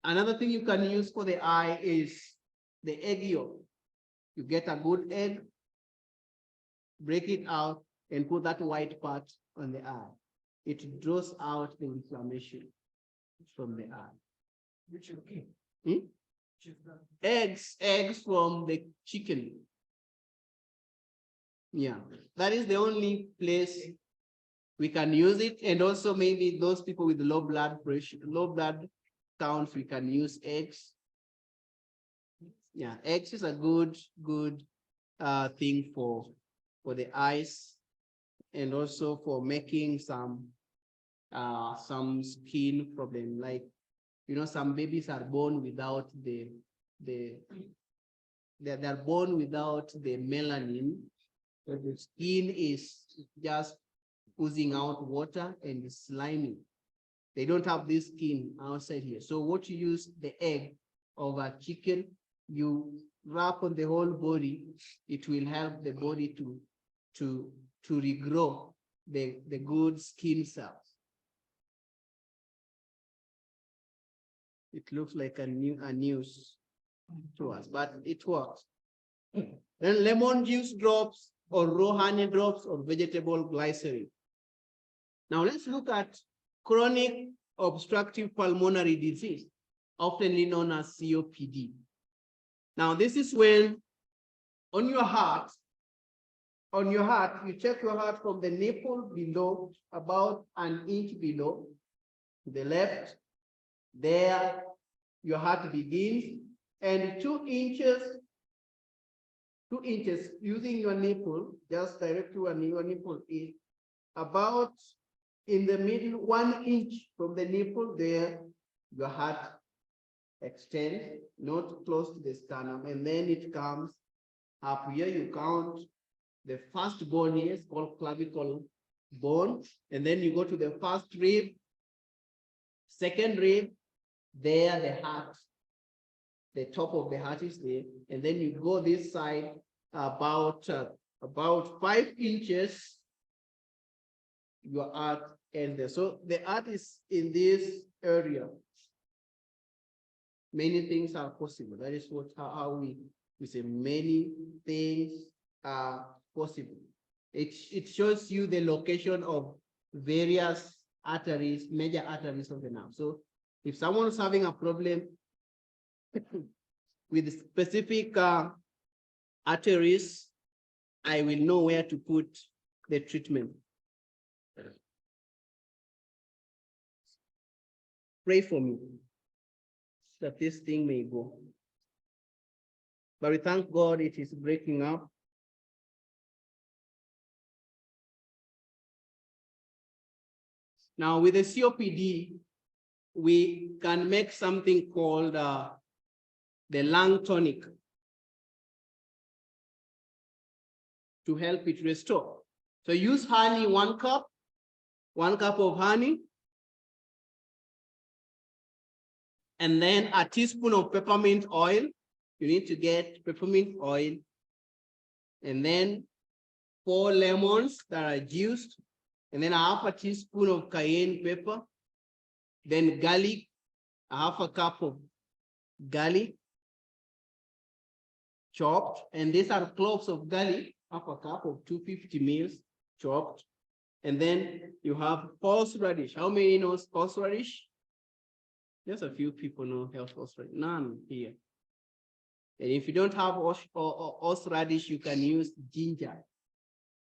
Speaker 1: Another thing you can use for the eye is the egg yolk. You get a good egg, break it out, and put that white part on the eye. It draws out the inflammation from the eye. Which okay? Eggs from the chicken. Yeah, that is the only place we can use it. And also maybe those people with low blood pressure, low blood counts, we can use eggs. Yeah, eggs is a good thing for the eyes, and also for making some skin problem. Like, you know, some babies are born without they're born without the melanin. So the skin is just oozing out water and slimy. They don't have this skin outside here. So what you use, the egg of a chicken, you wrap on the whole body, it will help the body to regrow the good skin cells. It looks like a news to us, but it works. Then lemon juice drops or raw honey drops or vegetable glycerin. Now let's look at chronic obstructive pulmonary disease, often known as COPD. Now this is when on your heart, you check your heart from the nipple below, about an inch below, to the left, there your heart begins, and 2 inches using your nipple, just direct to your nipple is about in the middle, 1 inch from the nipple there, your heart extends, not close to the sternum, and then it comes up here. You count the first bone here, it's called clavicle bone, and then you go to the first rib, second rib, there the heart, the top of the heart is there, and then you go this side about 5 inches, your heart ends there. So the heart is in this area. Many things are possible. That is how we say many things are possible. It shows you the location of various arteries, major arteries of the nerve. So if someone's having a problem with specific arteries, I will know where to put the treatment. Pray for me that this thing may go. But we thank God it is breaking up. Now with the COPD, we can make something called the lung tonic to help it restore. So use honey, 1 cup of honey, and then a teaspoon of peppermint oil. You need to get peppermint oil, and then 4 lemons that are juiced, and then a half a teaspoon of cayenne pepper, then garlic, a half a cup of garlic chopped, and these are cloves of garlic, half a cup of 250 mils chopped. And then you have horseradish. How many knows horseradish? Just a few people know horseradish. None here. And if you don't have horseradish, you can use ginger.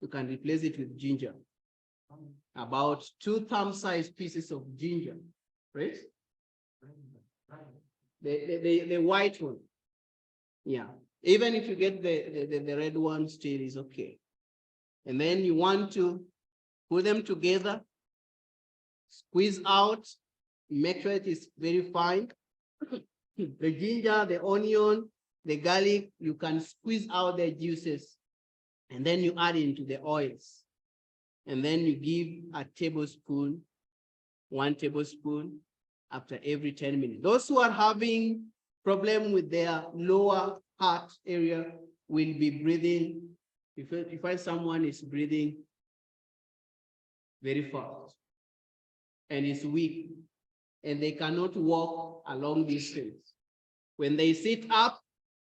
Speaker 1: You can replace it with ginger. About 2 thumb-sized pieces of ginger, right? The white one. Yeah. Even if you get the red one, still is okay. And then you want to put them together, squeeze out, make sure it is very fine. The ginger, the onion, the garlic, you can squeeze out the juices, and then you add into the oils. And then you give a tablespoon, 1 tablespoon after every 10 minutes. Those who are having problem with their lower heart area will be breathing. If you find someone is breathing very fast and is weak and they cannot walk along distance, when they sit up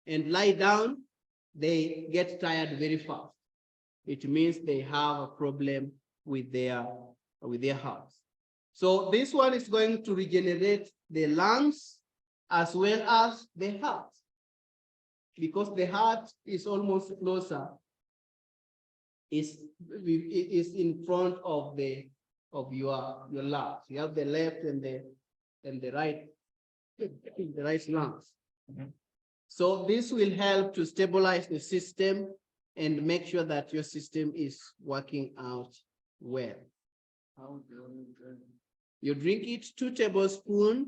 Speaker 1: and lie down, they get tired very fast. It means they have a problem with their hearts. So this one is going to regenerate the lungs as well as the heart, because the heart is almost closer, is in front of your lungs. You have the left and the right, the right lungs. Mm-hmm. So this will help to stabilize the system and make sure that your system is working out well.
Speaker 2: How do you drink?
Speaker 1: You drink it 2 tablespoons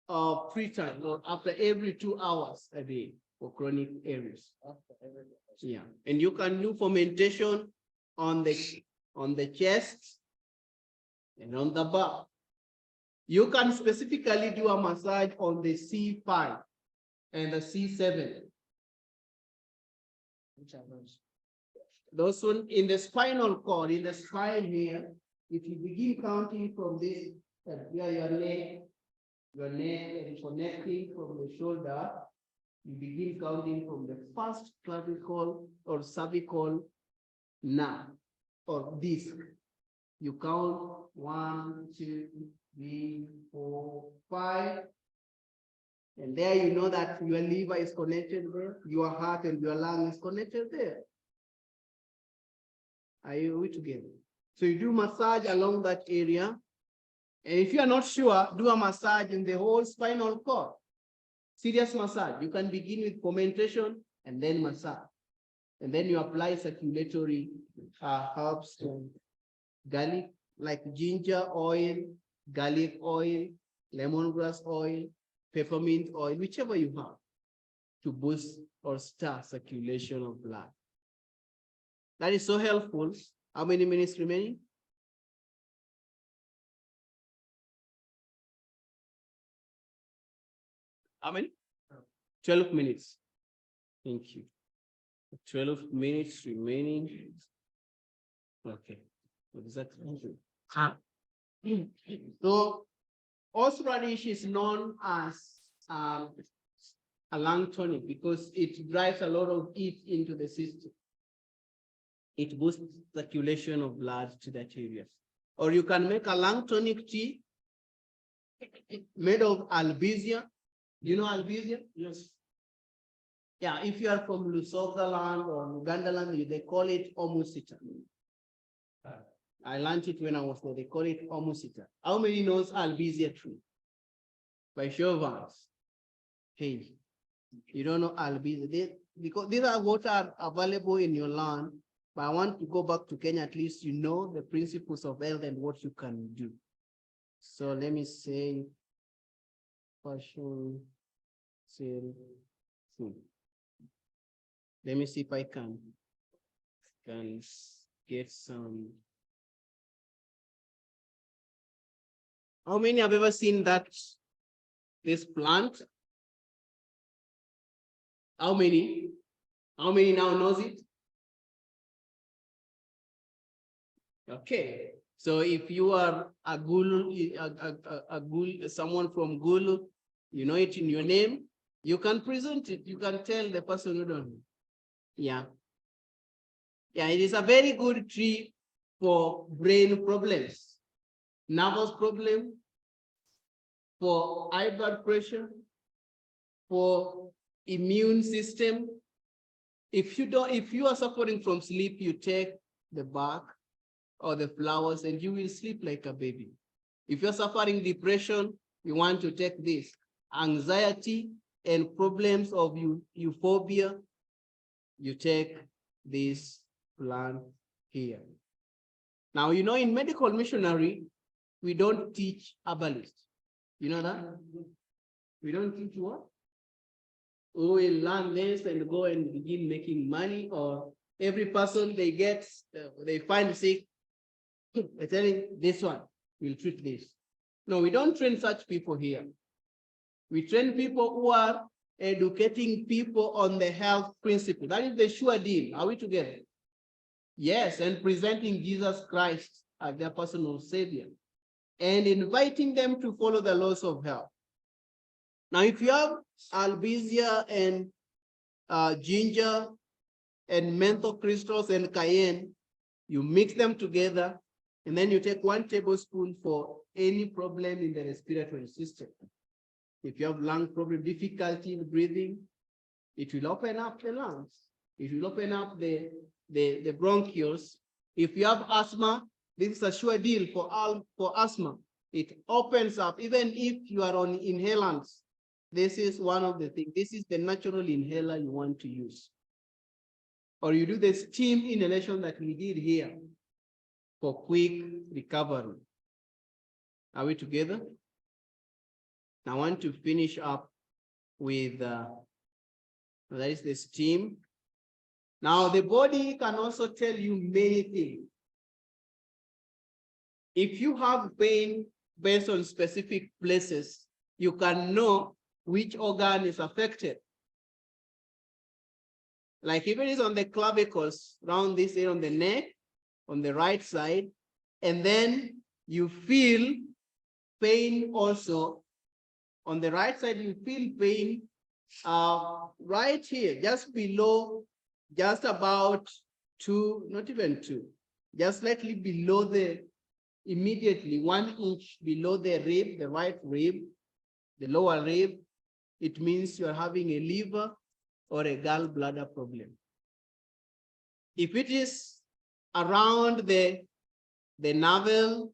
Speaker 1: 3 times, or after every 2 hours a day for chronic areas.
Speaker 2: After every
Speaker 1: Yeah, and you can do fermentation on the chest and on the back. You can specifically do a massage on the C5 and the C7.
Speaker 2: which are those?
Speaker 1: Those one in the spinal cord, in the spine here, if you begin counting from this, where your neck and connecting from the shoulder, you begin counting from the first clavicle or cervical nerve or disc. You count 1, 2, 3, 4, 5. And there you know that your liver is connected there, your heart and your lung is connected there. Are we together? So you do massage along that area. And if you are not sure, do a massage in the whole spinal cord. Serious massage. You can begin with fermentation and then massage. And then you apply circulatory herbs and garlic, like ginger oil, garlic oil, lemongrass oil, peppermint oil, whichever you have, to boost or start circulation of blood. That is so helpful. How many minutes remaining? How many? 12 minutes. Thank you. 12 minutes remaining. Okay. What is that? So, horseradish is known as a lung tonic because it drives a lot of heat into the system. It boosts circulation of blood to that area. Or you can make a lung tonic tea made of albizia. Do you know albizia? Yes. Yeah, if you are from Lesotho land or Uganda land, they call it omusita. I learned it when I was there. They call it omusita. How many knows albizia tree? By show of hands. Hey, you don't know albizia. Because these are what are available in your land, But I want to go back to Kenya, at least you know the principles of health and what you can do. So let me say fashion, sale, food. Let me see if I can get some. How many have ever seen this plant? How many? How many now knows it? Okay. So if you are a Gulu, someone from Gulu, you know it in your name, you can present it. You can tell the person who don't. Yeah. Yeah, it is a very good tree for brain problems, nervous problem, for high blood pressure, for immune system. If you are suffering from sleep, you take the bark or the flowers and you will sleep like a baby. If you're suffering depression, you want to take this. Anxiety and problems of euphoria, you take this plant here. Now, you know, in medical missionary, we don't teach herbalists. You know that? We don't teach what? We will learn this and go and begin making money, or every person they find sick, they're telling this one will treat this. No, we don't train such people here. We train people who are educating people on the health principle. That is the sure deal. Are we together? Yes, and presenting Jesus Christ as their personal savior and inviting them to follow the laws of health. Now, if you have albizia and ginger and menthol crystals and cayenne, you mix them together, and then you take 1 tablespoon for any problem in the respiratory system. If you have lung problem, difficulty in breathing, it will open up the lungs. It will open up the bronchioles. If you have asthma, this is a sure deal for asthma. It opens up, even if you are on inhalants. This is one of the things. This is the natural inhaler you want to use. Or you do the steam inhalation that we did here for quick recovery. Are we together? I want to finish up with, that is the steam. Now, the body can also tell you many things. If you have pain based on specific places, you can know which organ is affected. Like if it is on the clavicles, around this area on the neck, on the right side, and then you feel pain also on the right side, you feel pain right here, just below, just about 2, not even 2, just slightly below immediately 1 inch below the rib, the right rib, the lower rib. It means you're having a liver or a gallbladder problem. If it is around the navel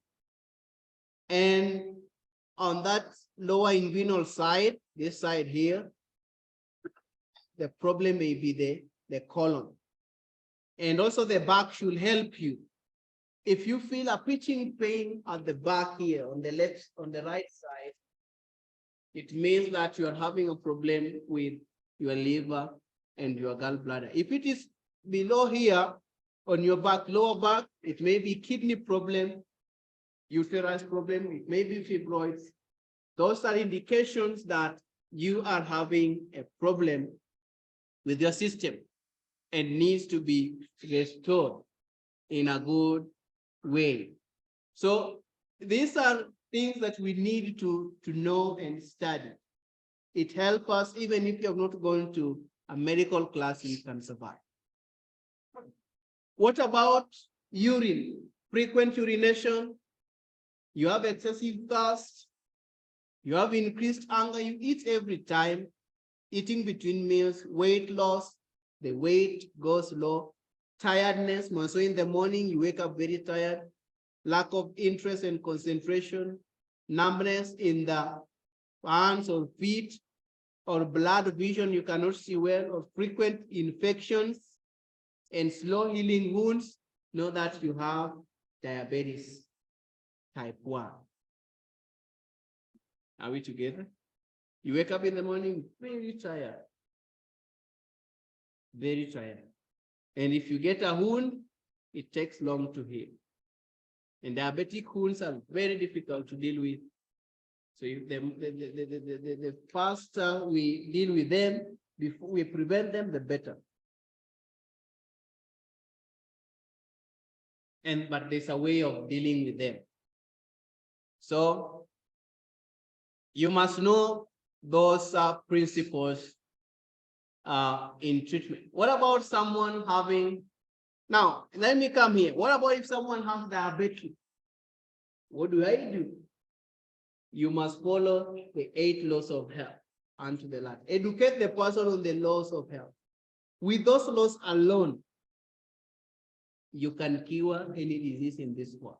Speaker 1: and on that lower inguinal side, this side here, the problem may be the colon. And also the back should help you. If you feel a pitching pain at the back here, on the left, on the right side, it means that you are having a problem with your liver and your gallbladder. If it is below here on your back, lower back, it may be kidney problem, uterus problem, it may be fibroids. Those are indications that you are having a problem with your system and needs to be restored in a good way. So these are things that we need to know and study. It helps us, even if you're not going to a medical class, you can survive. What about urine? Frequent urination, you have excessive thirst, you have increased hunger, you eat every time, eating between meals, weight loss, the weight goes low, tiredness, so in the morning you wake up very tired, lack of interest and concentration, numbness in the hands or feet, or blood vision, you cannot see well, or frequent infections, And slow healing wounds, know that you have diabetes type 1. Are we together? You wake up in the morning very tired. Very tired. And if you get a wound, it takes long to heal. And diabetic wounds are very difficult to deal with. So if the faster we deal with them, before we prevent them, the better. But there's a way of dealing with them. So you must know those principles in treatment. What about someone having, now let me come here. What about if someone has diabetes? What do? You must follow the 8 laws of health unto the land. Educate the person on the laws of health. With those laws alone, you can cure any disease in this world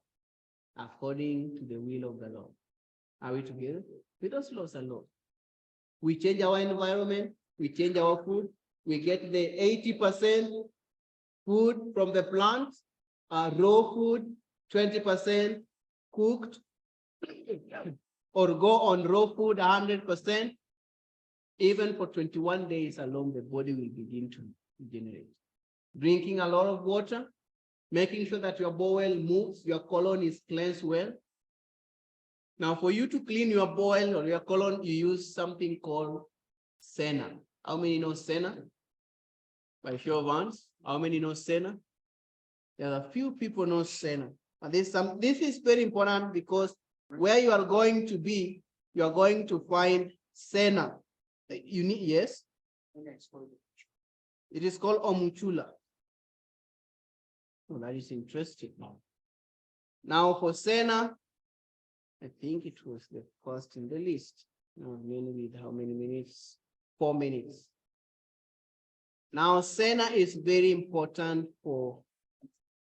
Speaker 1: according to the will of the Lord. Are we together? With those laws alone. We change our environment, we change our food, we get the 80% food from the plant, raw food, 20% cooked, or go on raw food 100%. Even for 21 days alone, the body will begin to regenerate. Drinking a lot of water, making sure that your bowel moves, your colon is cleansed well. Now, for you to clean your bowel or your colon, you use something called senna. How many know senna? By show of hands, how many know senna? There are a few people know senna. And this is very important because where you are going to be, you are going to find senna. You need, yes? It is called omuchula. Oh, that is interesting. Now for senna, I think it was the first in the list. Now, with how many minutes? 4 minutes. Now, senna is very important for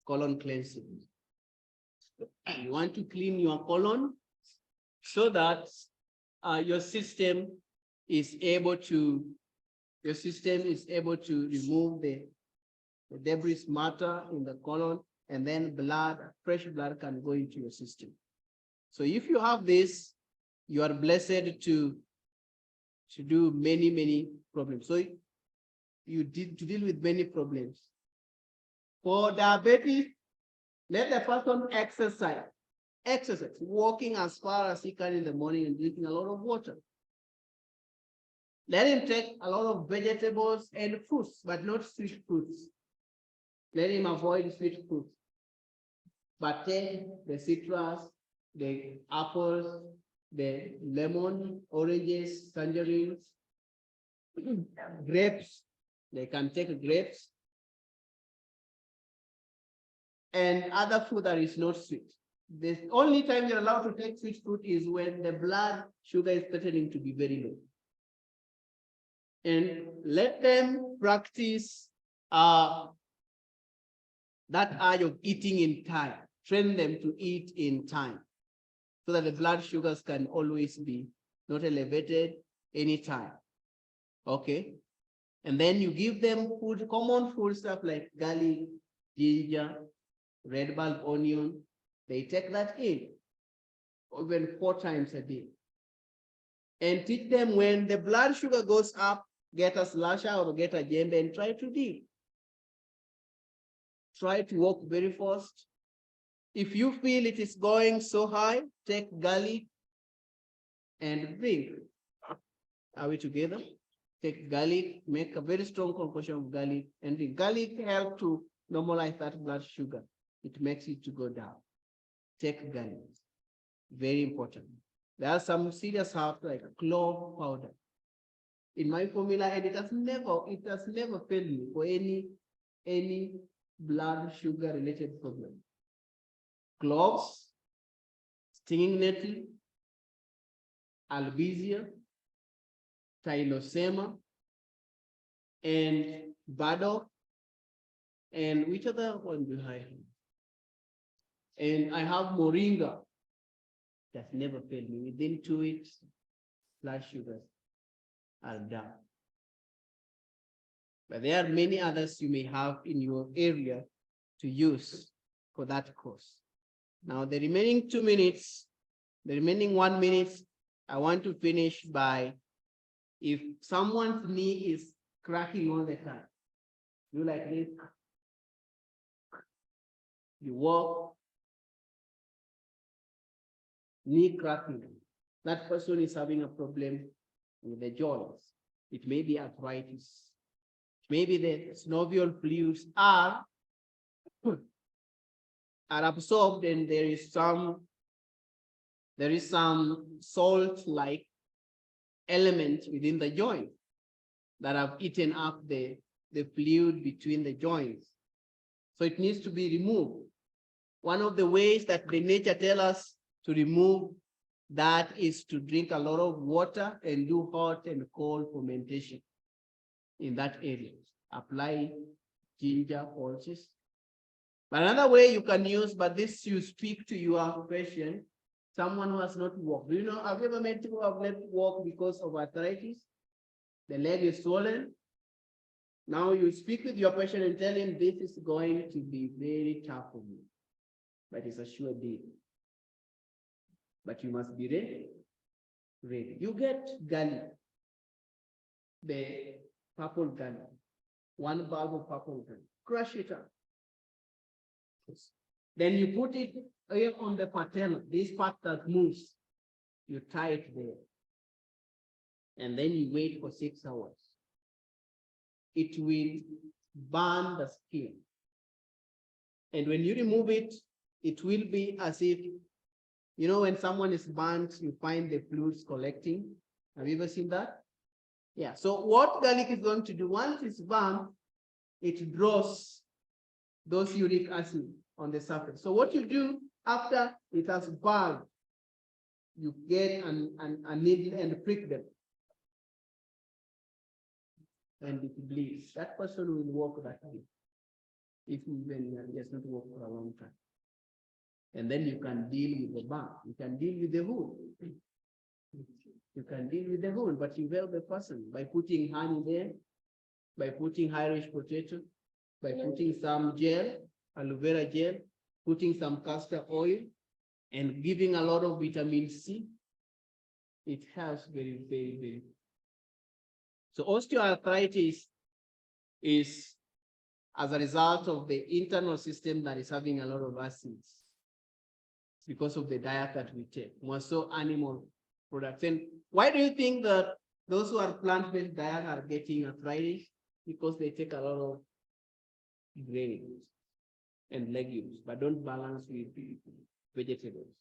Speaker 1: colon cleansing. You want to clean your colon so that your system is able to remove the debris matter in the colon, and then fresh blood can go into your system. So if you have this, you are blessed to do many problems. So you did to deal with many problems. For diabetes, let the person exercise, walking as far as he can in the morning and drinking a lot of water. Let him take a lot of vegetables and fruits, but not sweet fruits. Let him avoid sweet fruits, but take the citrus, the apples, the lemon, oranges, tangerines, grapes. They can take grapes and other food that is not sweet. The only time you're allowed to take sweet fruit is when the blood sugar is threatening to be very low. And let them practice that art of eating in time. Train them to eat in time so that the blood sugars can always be not elevated anytime. Okay? And then you give them food, common food stuff like garlic, ginger, red bulb onion. They take that in, even 4 times a day. And teach them when the blood sugar goes up, get a slasher or get a jembe and try to deal. Try to walk very fast. If you feel it is going so high, take garlic and drink. Are we together? Take garlic, make a very strong concoction of garlic, and the garlic helps to normalize that blood sugar. It makes it to go down. Take garlic. Very important. There are some serious herbs like clove powder in my formula, and it has never failed me for any blood sugar related problem. Cloves, stinging nettle, albizia, tylosema, and burdock, and which other one do I have? And I have moringa. That's never failed me. Within 2 weeks, blood sugars are down. But there are many others you may have in your area to use for that course. Now, the remaining 2 minutes, the remaining 1 minute, I want to finish by, if someone's knee is cracking all the time, you like this, you walk, knee cracking, that person is having a problem with the joints. It may be arthritis. Maybe the synovial fluids are absorbed, and there is some salt-like element within the joint that have eaten up the fluid between the joints. So it needs to be removed. One of the ways that the nature tells us to remove that is to drink a lot of water and do hot and cold fermentation in that area. Apply ginger, pulses. But another way you can use, but this you speak to your patient, someone who has not walked. Do you know, have you ever met people who have left walk because of arthritis? The leg is swollen. Now you speak with your patient and tell him this is going to be very tough for you, but it's a sure deal. But you must be ready. Ready. You get garlic, the purple garlic, 1 bulb of purple garlic, crush it up. Then you put it here on the patella, this part that moves, you tie it there. And then you wait for 6 hours. It will burn the skin. And when you remove it, it will be as if, you know, when someone is burnt, you find the fluids collecting. Have you ever seen that? Yeah. So what garlic is going to do, once it's burnt, it draws those uric acid on the surface. So what you do after it has burned, you get a needle and prick them. And it bleeds. That person will walk that way. If even he has not walked for a long time. And then you can deal with the burn. You can deal with the wound. You can deal with the wound, but you help the person by putting honey there, by putting Irish potato, by putting some gel, aloe vera gel, putting some castor oil, and giving a lot of vitamin C. It helps very, very, very. So osteoarthritis is as a result of the internal system that is having a lot of acids because of the diet that we take, more so animal products. And why do you think that those who are plant-based diet are getting arthritis? Because they take a lot of grains and legumes, but don't balance with vegetables.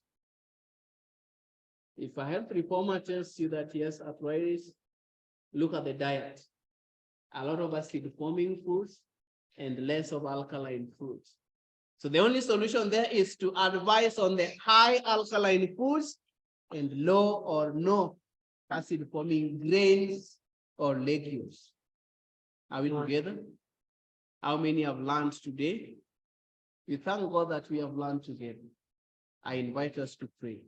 Speaker 1: If a health reformer tells you that he has arthritis, look at the diet. A lot of acid-forming foods and less of alkaline foods. So the only solution there is to advise on the high alkaline foods and low or no acid-forming grains or legumes. Are we together? How many have learned today? We thank God that we have learned together. I invite us to pray.